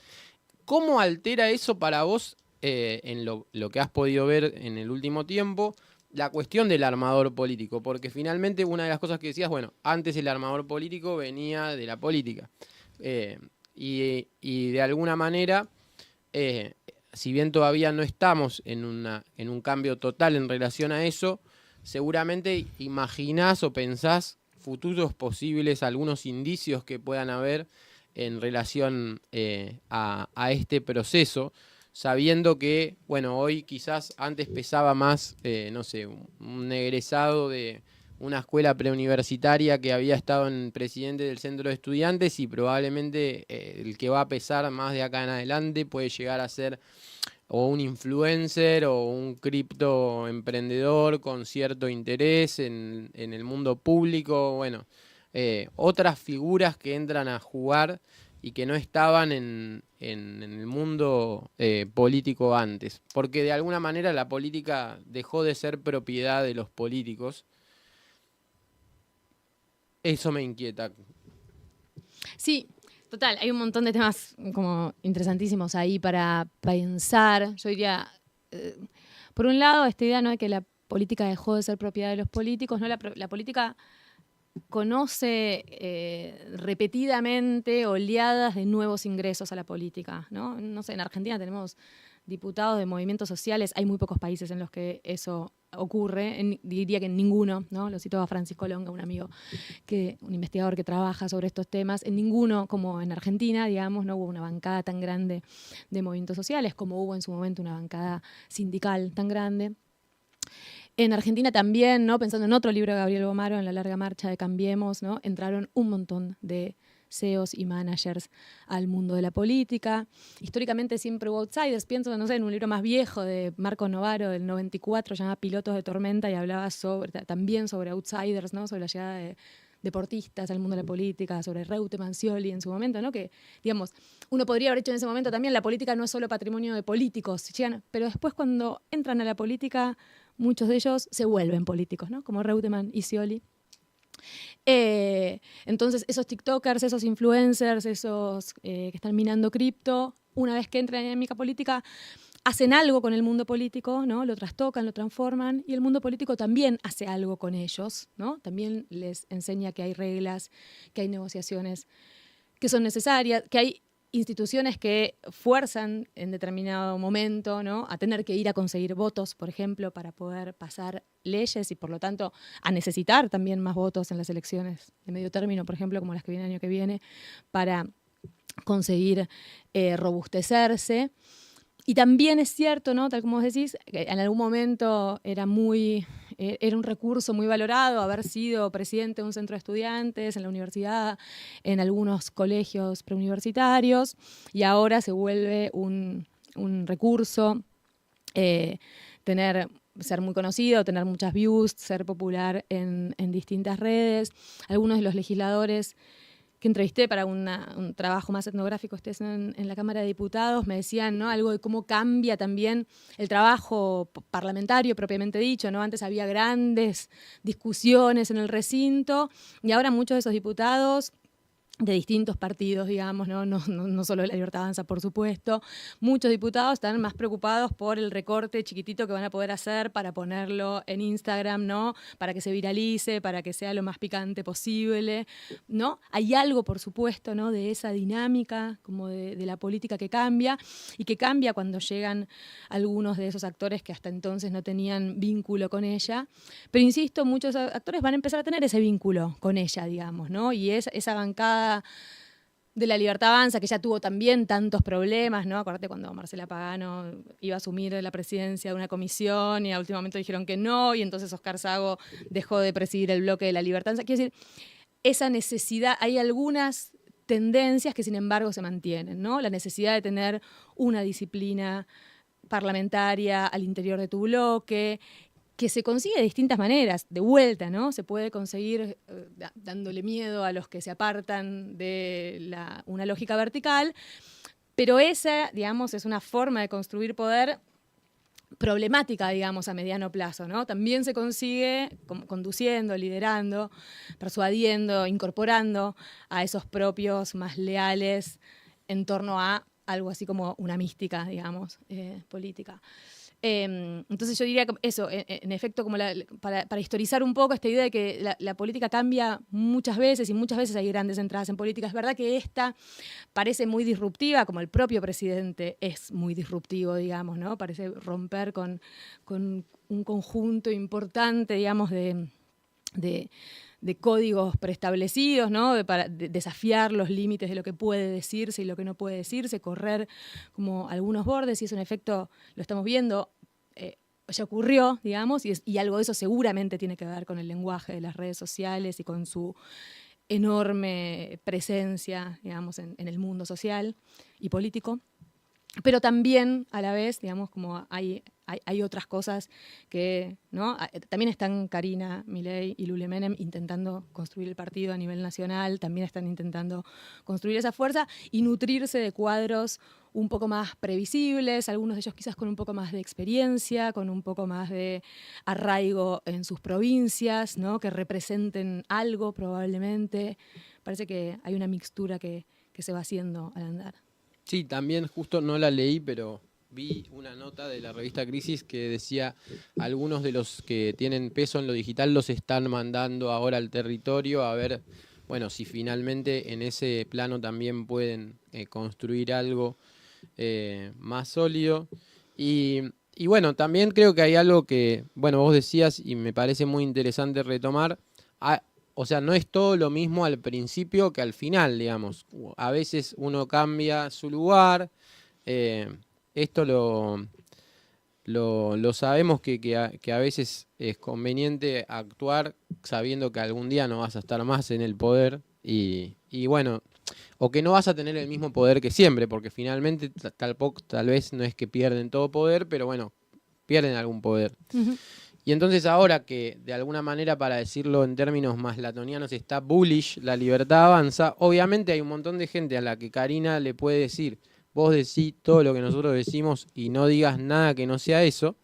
¿Cómo altera eso para vos, en lo que has podido ver en el último tiempo, la cuestión del armador político? Porque finalmente una de las cosas que decías, bueno, antes el armador político venía de la política. Y de alguna manera, si bien todavía no estamos en un cambio total en relación a eso, seguramente imaginás o pensás futuros posibles, algunos indicios que puedan haber en relación a este proceso, sabiendo que, bueno, hoy quizás antes pesaba más, no sé, un egresado de una escuela preuniversitaria que había estado en presidente del centro de estudiantes, y probablemente el que va a pesar más de acá en adelante puede llegar a ser o un influencer o un cripto emprendedor con cierto interés en el mundo público. Bueno, otras figuras que entran a jugar y que no estaban en el mundo político antes, porque de alguna manera la política dejó de ser propiedad de los políticos. Eso me inquieta. Sí, total, hay un montón de temas como interesantísimos ahí para pensar. Yo diría, por un lado, esta idea, ¿no?, de que la política dejó de ser propiedad de los políticos, ¿no? La política conoce repetidamente oleadas de nuevos ingresos a la política, ¿no? No sé, en Argentina tenemos diputados de movimientos sociales, hay muy pocos países en los que eso ocurre, diría que en ninguno, ¿no? Lo cito a Francisco Longa, un amigo, un investigador que trabaja sobre estos temas, en ninguno, como en Argentina, digamos, no hubo una bancada tan grande de movimientos sociales como hubo en su momento una bancada sindical tan grande. En Argentina también, ¿no?, pensando en otro libro de Gabriel Bomaro, en La larga marcha de Cambiemos, ¿no?, entraron un montón de CEOs y managers al mundo de la política. Históricamente siempre hubo outsiders. Pienso, no sé, en un libro más viejo de Marco Novaro del 94, llamado Pilotos de Tormenta, y hablaba también sobre outsiders, ¿no?, sobre la llegada de deportistas al mundo de la política, sobre Reutemann, Scioli en su momento, ¿no?, que, digamos, uno podría haber hecho en ese momento también, la política no es solo patrimonio de políticos, pero después cuando entran a la política, muchos de ellos se vuelven políticos, ¿no?, como Reutemann y Scioli. Entonces, esos tiktokers, esos influencers, esos que están minando cripto, una vez que entran en la dinámica política, hacen algo con el mundo político, ¿no?, lo trastocan, lo transforman, y el mundo político también hace algo con ellos, ¿no? También les enseña que hay reglas, que hay negociaciones que son necesarias, que hay instituciones que fuerzan en determinado momento, ¿no?, a tener que ir a conseguir votos, por ejemplo, para poder pasar leyes y, por lo tanto, a necesitar también más votos en las elecciones de medio término, por ejemplo, como las que vienen el año que viene, para conseguir robustecerse. Y también es cierto, ¿no?, tal como vos decís, que en algún momento era un recurso muy valorado haber sido presidente de un centro de estudiantes en la universidad, en algunos colegios preuniversitarios, y ahora se vuelve un recurso ser muy conocido, tener muchas views, ser popular en distintas redes. Algunos de los legisladores que entrevisté para un trabajo más etnográfico en la Cámara de Diputados me decían, ¿no?, algo de cómo cambia también el trabajo parlamentario propiamente dicho, ¿no? Antes había grandes discusiones en el recinto y ahora muchos de esos diputados de distintos partidos, digamos, no solo de La Libertad Avanza, por supuesto. Muchos diputados están más preocupados por el recorte chiquitito que van a poder hacer para ponerlo en Instagram, ¿no? Para que se viralice, para que sea lo más picante posible, ¿no? Hay algo, por supuesto, ¿no? De esa dinámica, como de la política que cambia, y que cambia cuando llegan algunos de esos actores que hasta entonces no tenían vínculo con ella. Pero insisto, muchos actores van a empezar a tener ese vínculo con ella, digamos, ¿no? Y esa bancada de La Libertad Avanza, que ya tuvo también tantos problemas, ¿no? Acuérdate cuando Marcela Pagano iba a asumir la presidencia de una comisión y a último momento dijeron que no, y entonces Oscar Sago dejó de presidir el bloque de La Libertad Avanza. Quiero decir, esa necesidad, hay algunas tendencias que sin embargo se mantienen, ¿no? La necesidad de tener una disciplina parlamentaria al interior de tu bloque, que se consigue de distintas maneras, de vuelta, ¿no? Se puede conseguir dándole miedo a los que se apartan de una lógica vertical, pero esa, digamos, es una forma de construir poder problemática, digamos, a mediano plazo, ¿no? También se consigue conduciendo, liderando, persuadiendo, incorporando a esos propios más leales en torno a algo así como una mística, digamos, política. Entonces yo diría que eso, en efecto, como para historizar un poco esta idea de que la política cambia muchas veces y muchas veces hay grandes entradas en política. Es verdad que esta parece muy disruptiva, como el propio presidente es muy disruptivo, digamos, ¿no? Parece romper con un conjunto importante, digamos, de códigos preestablecidos, ¿no? Para desafiar los límites de lo que puede decirse y lo que no puede decirse, correr como algunos bordes, y eso en efecto lo estamos viendo, ya ocurrió, digamos, y algo de eso seguramente tiene que ver con el lenguaje de las redes sociales y con su enorme presencia, digamos, en el mundo social y político. Pero también, a la vez, digamos, como hay otras cosas que, ¿no? También están Karina Milei y Lule Menem intentando construir el partido a nivel nacional, también están intentando construir esa fuerza y nutrirse de cuadros un poco más previsibles, algunos de ellos quizás con un poco más de experiencia, con un poco más de arraigo en sus provincias, ¿no? Que representen algo probablemente. Parece que hay una mixtura que se va haciendo al andar. Sí, también justo no la leí, pero vi una nota de la revista Crisis que decía algunos de los que tienen peso en lo digital los están mandando ahora al territorio a ver, bueno, si finalmente en ese plano también pueden construir algo más sólido. Y bueno, también creo que hay algo que, bueno, vos decías y me parece muy interesante retomar. O sea, no es todo lo mismo al principio que al final, digamos. A veces uno cambia su lugar. Esto lo sabemos que a veces es conveniente actuar sabiendo que algún día no vas a estar más en el poder. Y bueno, o que no vas a tener el mismo poder que siempre, porque finalmente tal vez no es que pierden todo poder, pero bueno, pierden algún poder. Uh-huh. Y entonces ahora que de alguna manera, para decirlo en términos más latonianos, está bullish La Libertad Avanza, obviamente hay un montón de gente a la que Karina le puede decir, vos decís todo lo que nosotros decimos y no digas nada que no sea eso,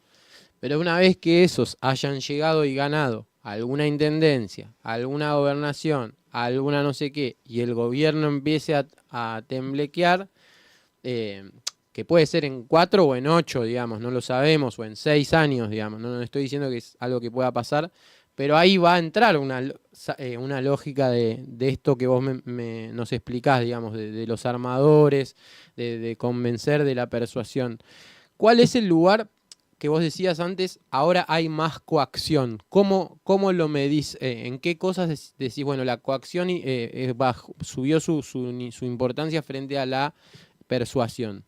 pero una vez que esos hayan llegado y ganado alguna intendencia, alguna gobernación, alguna no sé qué, y el gobierno empiece a temblequear, que puede ser en 4 o en 8, digamos, no lo sabemos, o en 6 años, digamos, no estoy diciendo que es algo que pueda pasar, pero ahí va a entrar una lógica de esto que vos nos explicás, digamos, de los armadores, de convencer, de la persuasión. ¿Cuál es el lugar que vos decías antes, ahora hay más coacción? ¿Cómo lo medís? ¿En qué cosas decís, bueno, la coacción subió su importancia frente a la persuasión?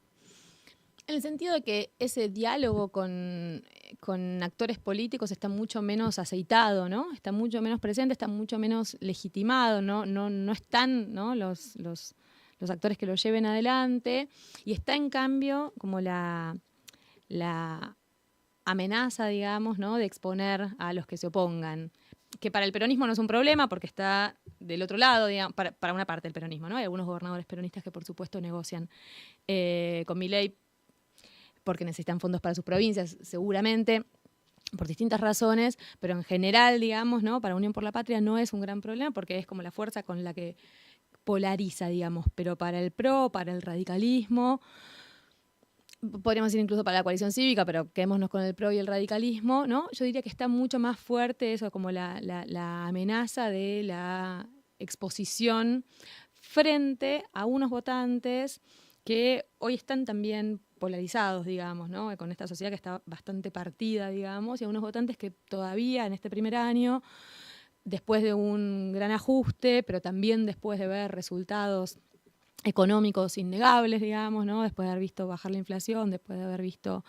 En el sentido de que ese diálogo con actores políticos está mucho menos aceitado, ¿no? Está mucho menos presente, está mucho menos legitimado, no están, ¿no? los actores que lo lleven adelante, y está en cambio como la amenaza, digamos, ¿no? De exponer a los que se opongan, que para el peronismo no es un problema porque está del otro lado, digamos, para una parte del peronismo, ¿no? Hay algunos gobernadores peronistas que por supuesto negocian con Milei porque necesitan fondos para sus provincias, seguramente, por distintas razones, pero en general, digamos, ¿no? Para Unión por la Patria no es un gran problema porque es como la fuerza con la que polariza, digamos, pero para el PRO, para el radicalismo, podríamos decir incluso para la coalición cívica, pero quedémonos con el PRO y el radicalismo, ¿no? Yo diría que está mucho más fuerte eso, como la amenaza de la exposición frente a unos votantes que hoy están también polarizados, digamos, ¿no? Con esta sociedad que está bastante partida, digamos, y a unos votantes que todavía en este primer año, después de un gran ajuste, pero también después de ver resultados económicos innegables, digamos, ¿no? Después de haber visto bajar la inflación, después de haber visto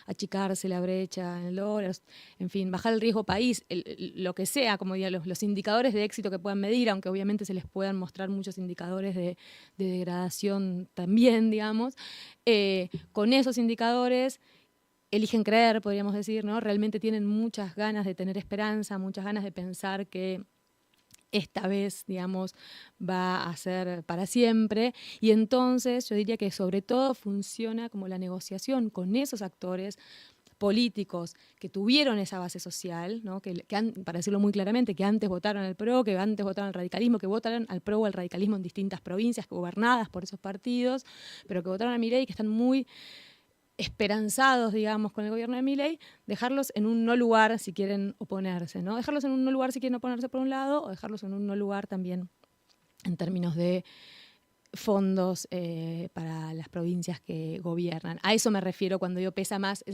achicarse la brecha en el dólar, en fin, bajar el riesgo país, lo que sea, como diría, los indicadores de éxito que puedan medir, aunque obviamente se les puedan mostrar muchos indicadores de degradación también, digamos, con esos indicadores eligen creer, podríamos decir, ¿no? Realmente tienen muchas ganas de tener esperanza, muchas ganas de pensar que esta vez, digamos, va a ser para siempre. Y entonces yo diría que sobre todo funciona como la negociación con esos actores políticos que tuvieron esa base social, ¿no? Para decirlo muy claramente, que antes votaron al PRO, que antes votaron al radicalismo, que votaron al PRO o al radicalismo en distintas provincias gobernadas por esos partidos, pero que votaron a Milei, que están muy esperanzados, digamos, con el gobierno de Milei, dejarlos en un no lugar si quieren oponerse, ¿no? Dejarlos en un no lugar si quieren oponerse por un lado, o dejarlos en un no lugar también en términos de fondos para las provincias que gobiernan. A eso me refiero cuando digo pesa más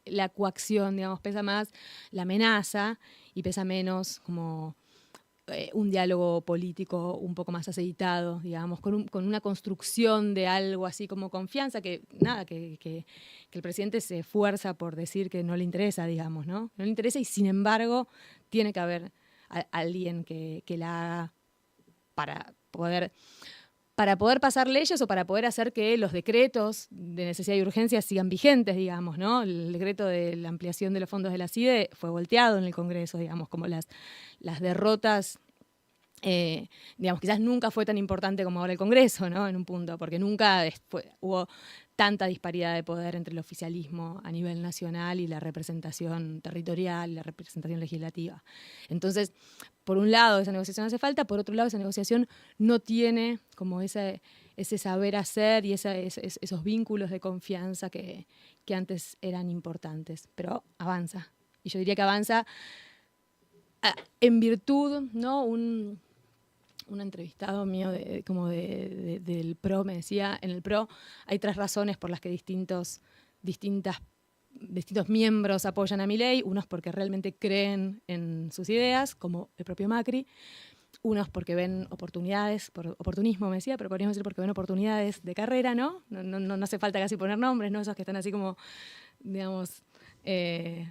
la coacción, digamos, pesa más la amenaza y pesa menos como un diálogo político un poco más aceitado, digamos, con una construcción de algo así como confianza, que nada, que el presidente se esfuerza por decir que no le interesa, digamos, ¿no? No le interesa y sin embargo tiene que haber alguien que la haga para poder pasar leyes o para poder hacer que los decretos de necesidad y urgencia sigan vigentes, digamos, ¿no? El decreto de la ampliación de los fondos de la CIDE fue volteado en el Congreso, digamos, como las derrotas, digamos, quizás nunca fue tan importante como ahora el Congreso, ¿no? En un punto, porque nunca hubo tanta disparidad de poder entre el oficialismo a nivel nacional y la representación territorial y la representación legislativa. Entonces, por un lado, esa negociación hace falta, por otro lado, esa negociación no tiene como ese saber hacer y esos vínculos de confianza que antes eran importantes, pero avanza. Y yo diría que avanza en virtud, ¿no? Un entrevistado mío del PRO me decía, en el PRO hay 3 razones por las que distintos miembros apoyan a Milei, unos porque realmente creen en sus ideas, como el propio Macri, unos porque ven oportunidades, por oportunismo me decía, pero podríamos decir porque ven oportunidades de carrera, ¿no? No hace falta casi poner nombres, ¿no? Esos que están así como, digamos,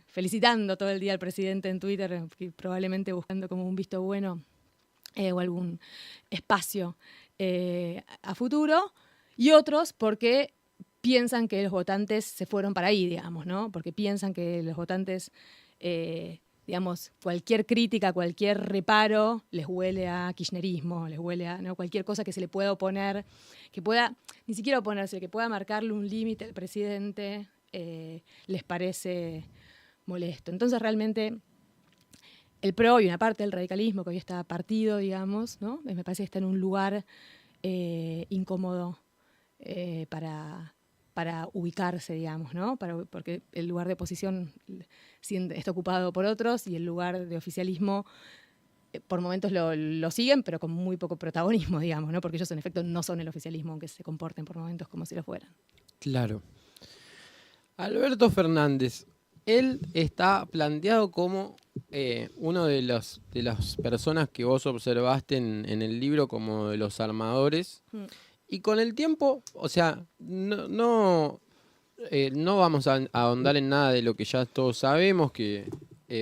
felicitando todo el día al presidente en Twitter, probablemente buscando como un visto bueno o algún espacio a futuro, y otros porque piensan que los votantes se fueron para ahí, digamos, ¿no? Porque piensan que los votantes, digamos, cualquier crítica, cualquier reparo les huele a kirchnerismo, les huele a, ¿no? Cualquier cosa que se le pueda oponer, que pueda, ni siquiera oponerse, que pueda marcarle un límite al presidente, les parece molesto. Entonces realmente el PRO y una parte del radicalismo que hoy está partido, digamos, ¿no? Me parece que está en un lugar incómodo para ubicarse, digamos, ¿no? Porque el lugar de oposición está ocupado por otros y el lugar de oficialismo por momentos lo siguen, pero con muy poco protagonismo, digamos, ¿no? Porque ellos en efecto no son el oficialismo, aunque se comporten por momentos como si lo fueran. Claro. Alberto Fernández, él está planteado como uno de las personas que vos observaste en el libro como de los armadores. Y con el tiempo, o sea, no vamos a ahondar en nada de lo que ya todos sabemos, que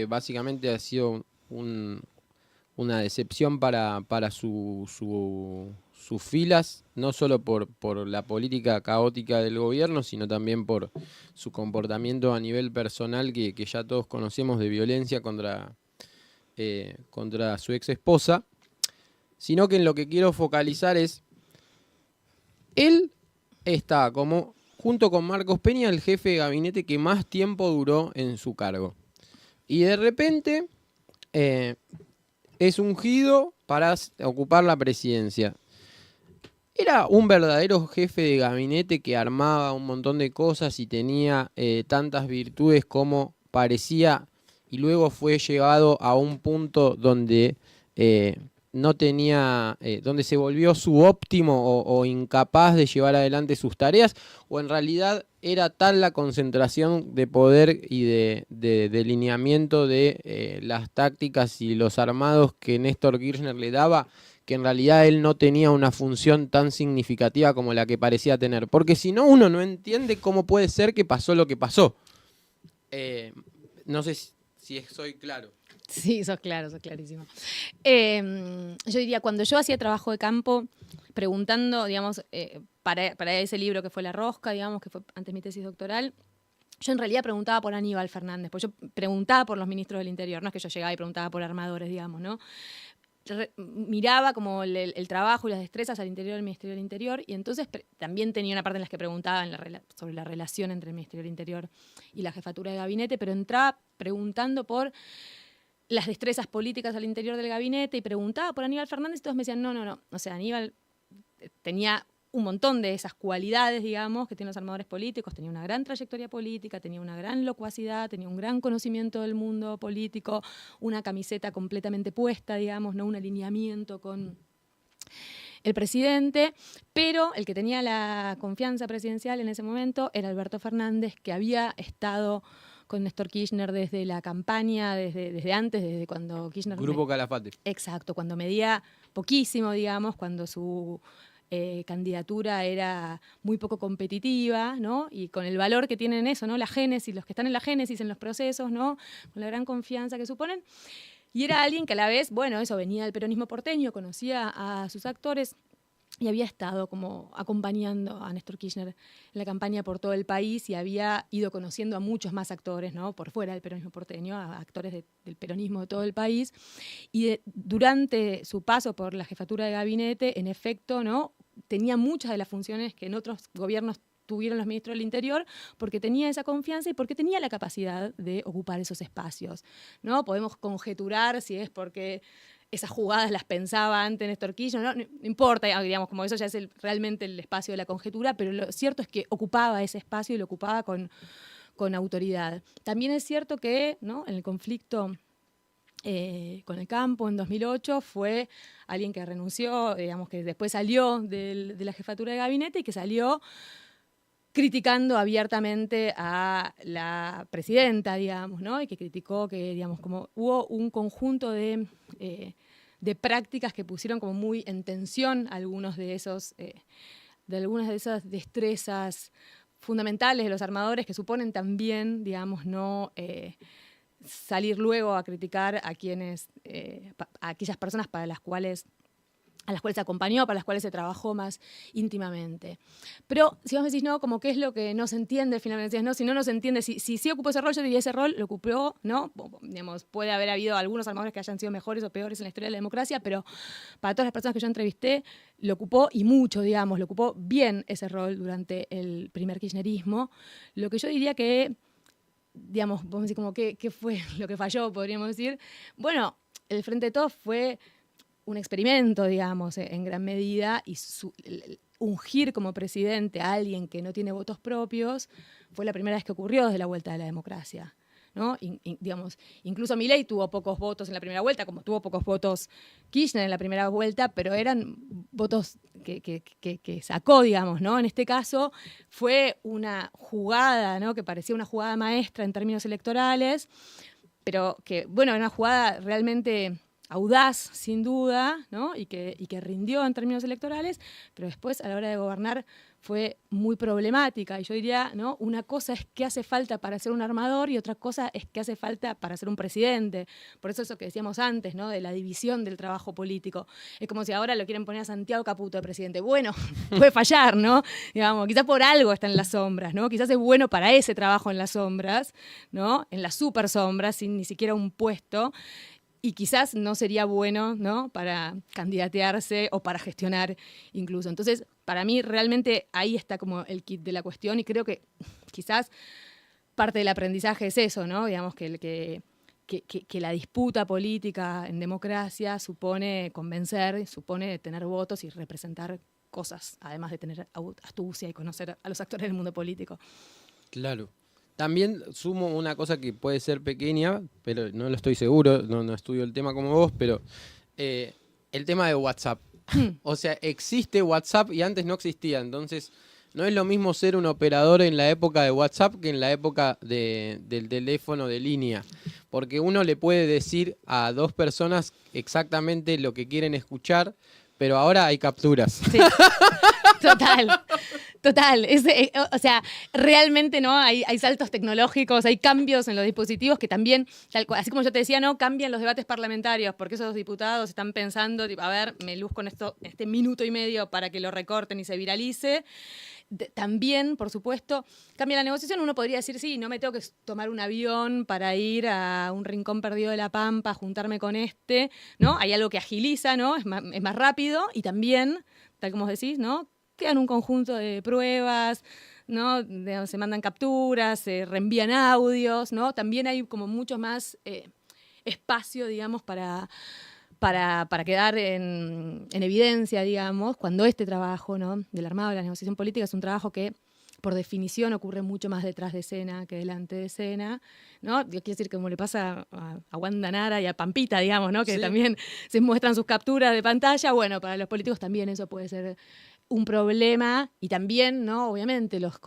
básicamente ha sido una decepción para sus filas, no solo por la política caótica del gobierno, sino también por su comportamiento a nivel personal que ya todos conocemos, de violencia contra su ex esposa, sino que en lo que quiero focalizar es, él está como, junto con Marcos Peña, el jefe de gabinete que más tiempo duró en su cargo. Y de repente es ungido para ocupar la presidencia. Era un verdadero jefe de gabinete que armaba un montón de cosas y tenía tantas virtudes como parecía, y luego fue llevado a un punto donde eh, no tenía, donde se volvió subóptimo o incapaz de llevar adelante sus tareas, o en realidad era tal la concentración de poder y de lineamiento de las tácticas y los armados que Néstor Kirchner le daba, que en realidad él no tenía una función tan significativa como la que parecía tener. Porque si no, uno no entiende cómo puede ser que pasó lo que pasó. No sé si soy claro. Sí, sos claro, sos clarísimo. Yo diría, cuando yo hacía trabajo de campo, preguntando, digamos, para ese libro que fue La Rosca, digamos, que fue antes mi tesis doctoral, yo en realidad preguntaba por Aníbal Fernández, pues yo preguntaba por los ministros del Interior, no es que yo llegaba y preguntaba por armadores, digamos, ¿no? Miraba como el trabajo y las destrezas al interior del Ministerio del Interior, y entonces también tenía una parte en la que preguntaba sobre la relación entre el Ministerio del Interior y la jefatura de gabinete, pero entraba preguntando por las destrezas políticas al interior del gabinete y preguntaba por Aníbal Fernández y todos me decían, no. O sea, Aníbal tenía un montón de esas cualidades, digamos, que tienen los armadores políticos, tenía una gran trayectoria política, tenía una gran locuacidad, tenía un gran conocimiento del mundo político, una camiseta completamente puesta, digamos, ¿no? Un alineamiento con el presidente, pero el que tenía la confianza presidencial en ese momento era Alberto Fernández, que había estado con Néstor Kirchner desde la campaña, desde antes, desde cuando Kirchner... Grupo Calafate. Exacto, cuando medía poquísimo, digamos, cuando su candidatura era muy poco competitiva, ¿no? Y con el valor que tienen eso, ¿no? La génesis, los que están en la génesis, en los procesos, ¿no? Con la gran confianza que suponen. Y era alguien que a la vez, bueno, eso venía del peronismo porteño, conocía a sus actores y había estado como acompañando a Néstor Kirchner en la campaña por todo el país y había ido conociendo a muchos más actores, ¿no? Por fuera del peronismo porteño, a actores del peronismo de todo el país. Y durante su paso por la jefatura de gabinete, en efecto, ¿no? Tenía muchas de las funciones que en otros gobiernos tuvieron los ministros del Interior, porque tenía esa confianza y porque tenía la capacidad de ocupar esos espacios, ¿no? Podemos conjeturar si es porque esas jugadas las pensaba antes Néstor Kirchner, no importa, digamos, como eso ya es realmente el espacio de la conjetura, pero lo cierto es que ocupaba ese espacio y lo ocupaba con autoridad. También es cierto que, ¿no? En el conflicto con el campo en 2008 fue alguien que renunció, digamos, que después salió de la jefatura de gabinete y que salió criticando abiertamente a la presidenta, digamos, ¿no? Y que criticó que, digamos, como hubo un conjunto de prácticas que pusieron como muy en tensión algunas de esas destrezas fundamentales de los armadores, que suponen también, digamos, no salir luego a criticar a quienes, a aquellas personas a las cuales se acompañó, para las cuales se trabajó más íntimamente. Pero si vos me decís, no, como qué es lo que no se entiende, finalmente decías, no, si no se entiende, si ocupó ese rol, yo diría ese rol lo ocupó, ¿no? Digamos, puede haber habido algunos armadores que hayan sido mejores o peores en la historia de la democracia, pero para todas las personas que yo entrevisté, lo ocupó y mucho, digamos, lo ocupó bien ese rol durante el primer kirchnerismo. Lo que yo diría que, digamos, vos me decís como qué fue lo que falló, podríamos decir. Bueno, el Frente de Todos fue un experimento, digamos, en gran medida, y ungir como presidente a alguien que no tiene votos propios fue la primera vez que ocurrió desde la vuelta de la democracia, ¿no? Digamos, incluso Milei tuvo pocos votos en la primera vuelta, como tuvo pocos votos Kirchner en la primera vuelta, pero eran votos que sacó, digamos, ¿no? En este caso fue una jugada, ¿no? Que parecía una jugada maestra en términos electorales, pero que, bueno, era una jugada realmente audaz, sin duda, ¿no? y que rindió en términos electorales, pero después a la hora de gobernar fue muy problemática. Y yo diría, ¿no? Una cosa es qué hace falta para ser un armador y otra cosa es qué hace falta para ser un presidente. Por eso que decíamos antes, ¿no? De la división del trabajo político. Es como si ahora lo quieren poner a Santiago Caputo de presidente. Bueno, puede fallar, ¿no? Digamos, quizás por algo está en las sombras, ¿no? Quizás es bueno para ese trabajo en las sombras, ¿no? En las super sombras, sin ni siquiera un puesto. Y quizás no sería bueno, ¿no? Para candidatearse o para gestionar incluso. Entonces, para mí realmente ahí está como el kit de la cuestión y creo que quizás parte del aprendizaje es eso, ¿no? Digamos que la disputa política en democracia supone convencer, supone tener votos y representar cosas, además de tener astucia y conocer a los actores del mundo político. Claro. También sumo una cosa que puede ser pequeña, pero no lo estoy seguro, no estudio el tema como vos, pero el tema de WhatsApp. O sea, existe WhatsApp y antes no existía, entonces no es lo mismo ser un operador en la época de WhatsApp que en la época del teléfono de línea, porque uno le puede decir a dos personas exactamente lo que quieren escuchar, pero ahora hay capturas. Sí. Total. O sea, realmente no hay saltos tecnológicos, hay cambios en los dispositivos que también, así como yo te decía, no cambian los debates parlamentarios, porque esos diputados están pensando, tipo, a ver, me luzco en este minuto y medio para que lo recorten y se viralice. También, por supuesto, cambia la negociación. Uno podría decir, sí, no me tengo que tomar un avión para ir a un rincón perdido de La Pampa, juntarme con ¿no? Hay algo que agiliza, ¿no? Es más rápido y también, tal como os decís, ¿no? Quedan un conjunto de pruebas, ¿no? Se mandan capturas, se reenvían audios, ¿no? También hay como mucho más espacio, digamos, para quedar en evidencia, digamos, cuando este trabajo, ¿no? Del armado de la negociación política es un trabajo que, por definición, ocurre mucho más detrás de escena que delante de escena, ¿no? Yo quiero decir, como le pasa a Wanda Nara y a Pampita, digamos, ¿no? Que sí, también se muestran sus capturas de pantalla. Bueno, para los políticos también eso puede ser un problema, y también, ¿no? Obviamente, los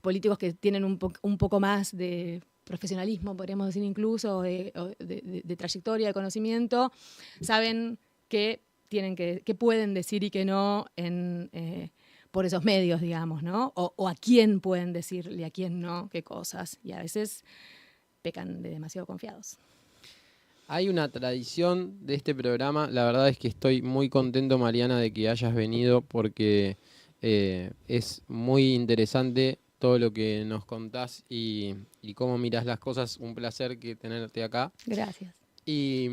políticos que tienen un poco más de profesionalismo, podríamos decir incluso, de trayectoria, de conocimiento, saben que pueden decir y que no por esos medios, digamos, ¿no? O a quién pueden decirle y a quién no qué cosas. Y a veces pecan de demasiado confiados. Hay una tradición de este programa, la verdad es que estoy muy contento, Mariana, de que hayas venido porque es muy interesante todo lo que nos contás y cómo mirás las cosas. Un placer tenerte acá. Gracias. Y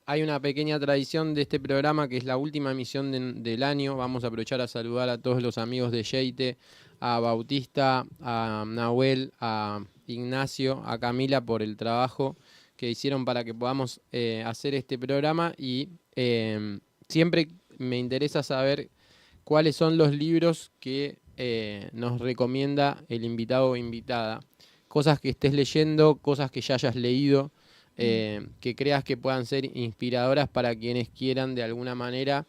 hay una pequeña tradición de este programa que es la última emisión del año. Vamos a aprovechar a saludar a todos los amigos de Yeite, a Bautista, a Nahuel, a Ignacio, a Camila por el trabajo que hicieron para que podamos hacer este programa, y siempre me interesa saber cuáles son los libros que nos recomienda el invitado o invitada. Cosas que estés leyendo, cosas que ya hayas leído, que creas que puedan ser inspiradoras para quienes quieran de alguna manera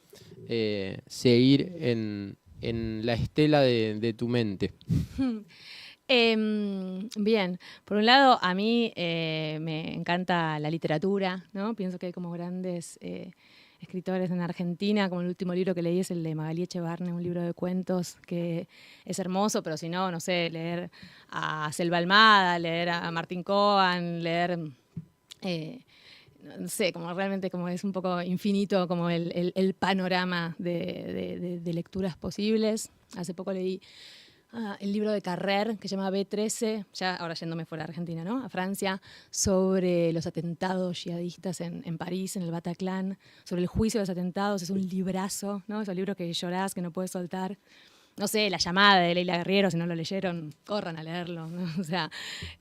seguir en la estela de tu mente. Bien, por un lado a mí me encanta la literatura, ¿no? Pienso que hay como grandes escritores en Argentina, como el último libro que leí es el de Magalí Echevarne, un libro de cuentos que es hermoso, pero si no, no sé, leer a Selva Almada, leer a Martín Cohen, leer... no sé, como realmente como es un poco infinito como el panorama de lecturas posibles. Hace poco leí el libro de Carrer, que se llama B13, ya ahora yéndome fuera de Argentina, ¿no? A Francia, sobre los atentados yihadistas en París, en el Bataclan, sobre el juicio de los atentados. Es un librazo, ¿no? Esos libros que llorás, que no puedes soltar. No sé, La llamada de Leila Guerriero, si no lo leyeron, corran a leerlo, ¿no? O sea,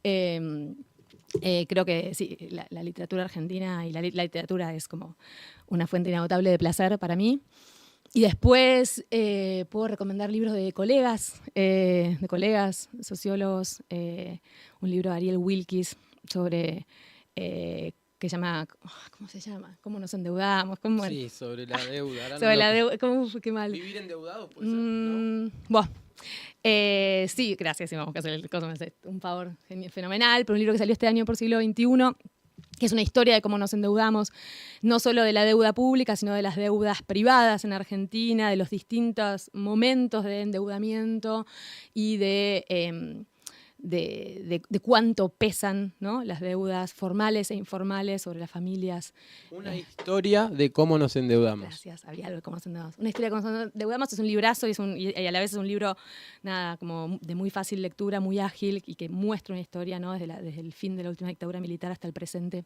creo que sí, la literatura argentina y la literatura es como una fuente inagotable de placer para mí. Y después puedo recomendar libros de colegas, sociólogos, un libro de Ariel Wilkis sobre, que se llama, ¿cómo se llama? ¿Cómo nos endeudamos? Sí, sobre la deuda. Sobre la deuda, ¿cómo fue? Qué mal. ¿Vivir endeudado puede ser? ¿No? Bueno, sí, gracias, sí, vamos a hacer un favor fenomenal, pero un libro que salió este año por Siglo XXI, que es una historia de cómo nos endeudamos, no solo de la deuda pública, sino de las deudas privadas en Argentina, de los distintos momentos de endeudamiento y de cuánto pesan, ¿no? Las deudas formales e informales sobre las familias. Una historia de cómo nos endeudamos. Gracias, había algo de cómo nos endeudamos. Una historia de cómo nos endeudamos es un librazo y a la vez es un libro como de muy fácil lectura, muy ágil, y que muestra una historia, ¿no? desde el fin de la última dictadura militar hasta el presente.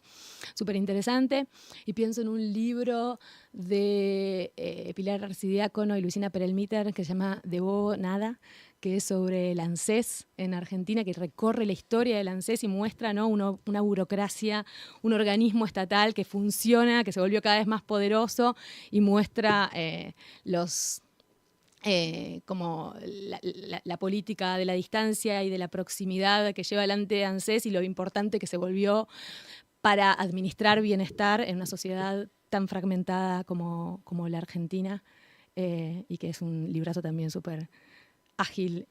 Súper interesante. Y pienso en un libro de Pilar Arcidiácono y Luisina Perelmiter que se llama Debo Nada, que es sobre el ANSES en Argentina, que recorre la historia del ANSES y muestra, ¿no?, una burocracia, un organismo estatal que funciona, que se volvió cada vez más poderoso y muestra como la política de la distancia y de la proximidad que lleva adelante ANSES y lo importante que se volvió para administrar bienestar en una sociedad tan fragmentada como la Argentina, y que es un librazo también súper ágil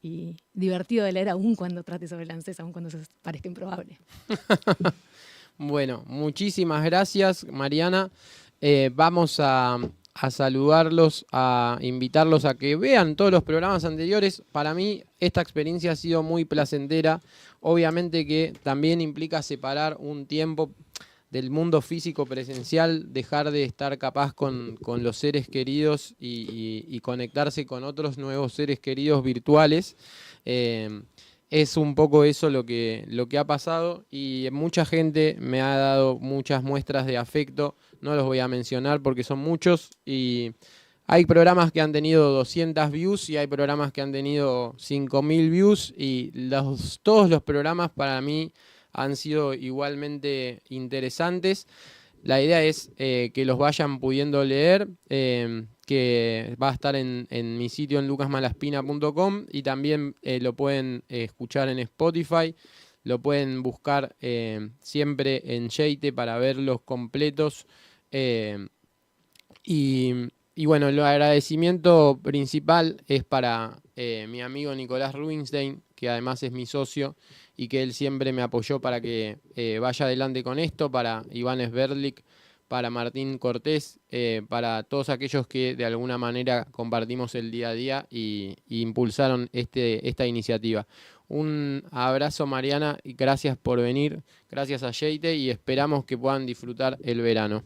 y divertido de leer, aún cuando trate sobre el ANSES, aún cuando se parezca improbable. Bueno, muchísimas gracias, Mariana. Vamos a saludarlos, a invitarlos a que vean todos los programas anteriores. Para mí esta experiencia ha sido muy placentera. Obviamente que también implica separar un tiempo del mundo físico presencial, dejar de estar capaz con los seres queridos y conectarse con otros nuevos seres queridos virtuales. Es un poco eso lo que ha pasado, y mucha gente me ha dado muchas muestras de afecto. No los voy a mencionar porque son muchos, y hay programas que han tenido 200 views y hay programas que han tenido 5.000 views, y todos los programas para mí han sido igualmente interesantes. La idea es que los vayan pudiendo leer, que va a estar en mi sitio en lucasmalaspina.com, y también lo pueden escuchar en Spotify. Lo pueden buscar siempre en Yeite para verlos completos. Y bueno, el agradecimiento principal es para mi amigo Nicolás Rubinstein, que además es mi socio, y que él siempre me apoyó para que vaya adelante con esto, para Iván Sberlik, para Martín Cortés, para todos aquellos que de alguna manera compartimos el día a día y impulsaron esta iniciativa. Un abrazo, Mariana, y gracias por venir, gracias a Yeite, y esperamos que puedan disfrutar el verano.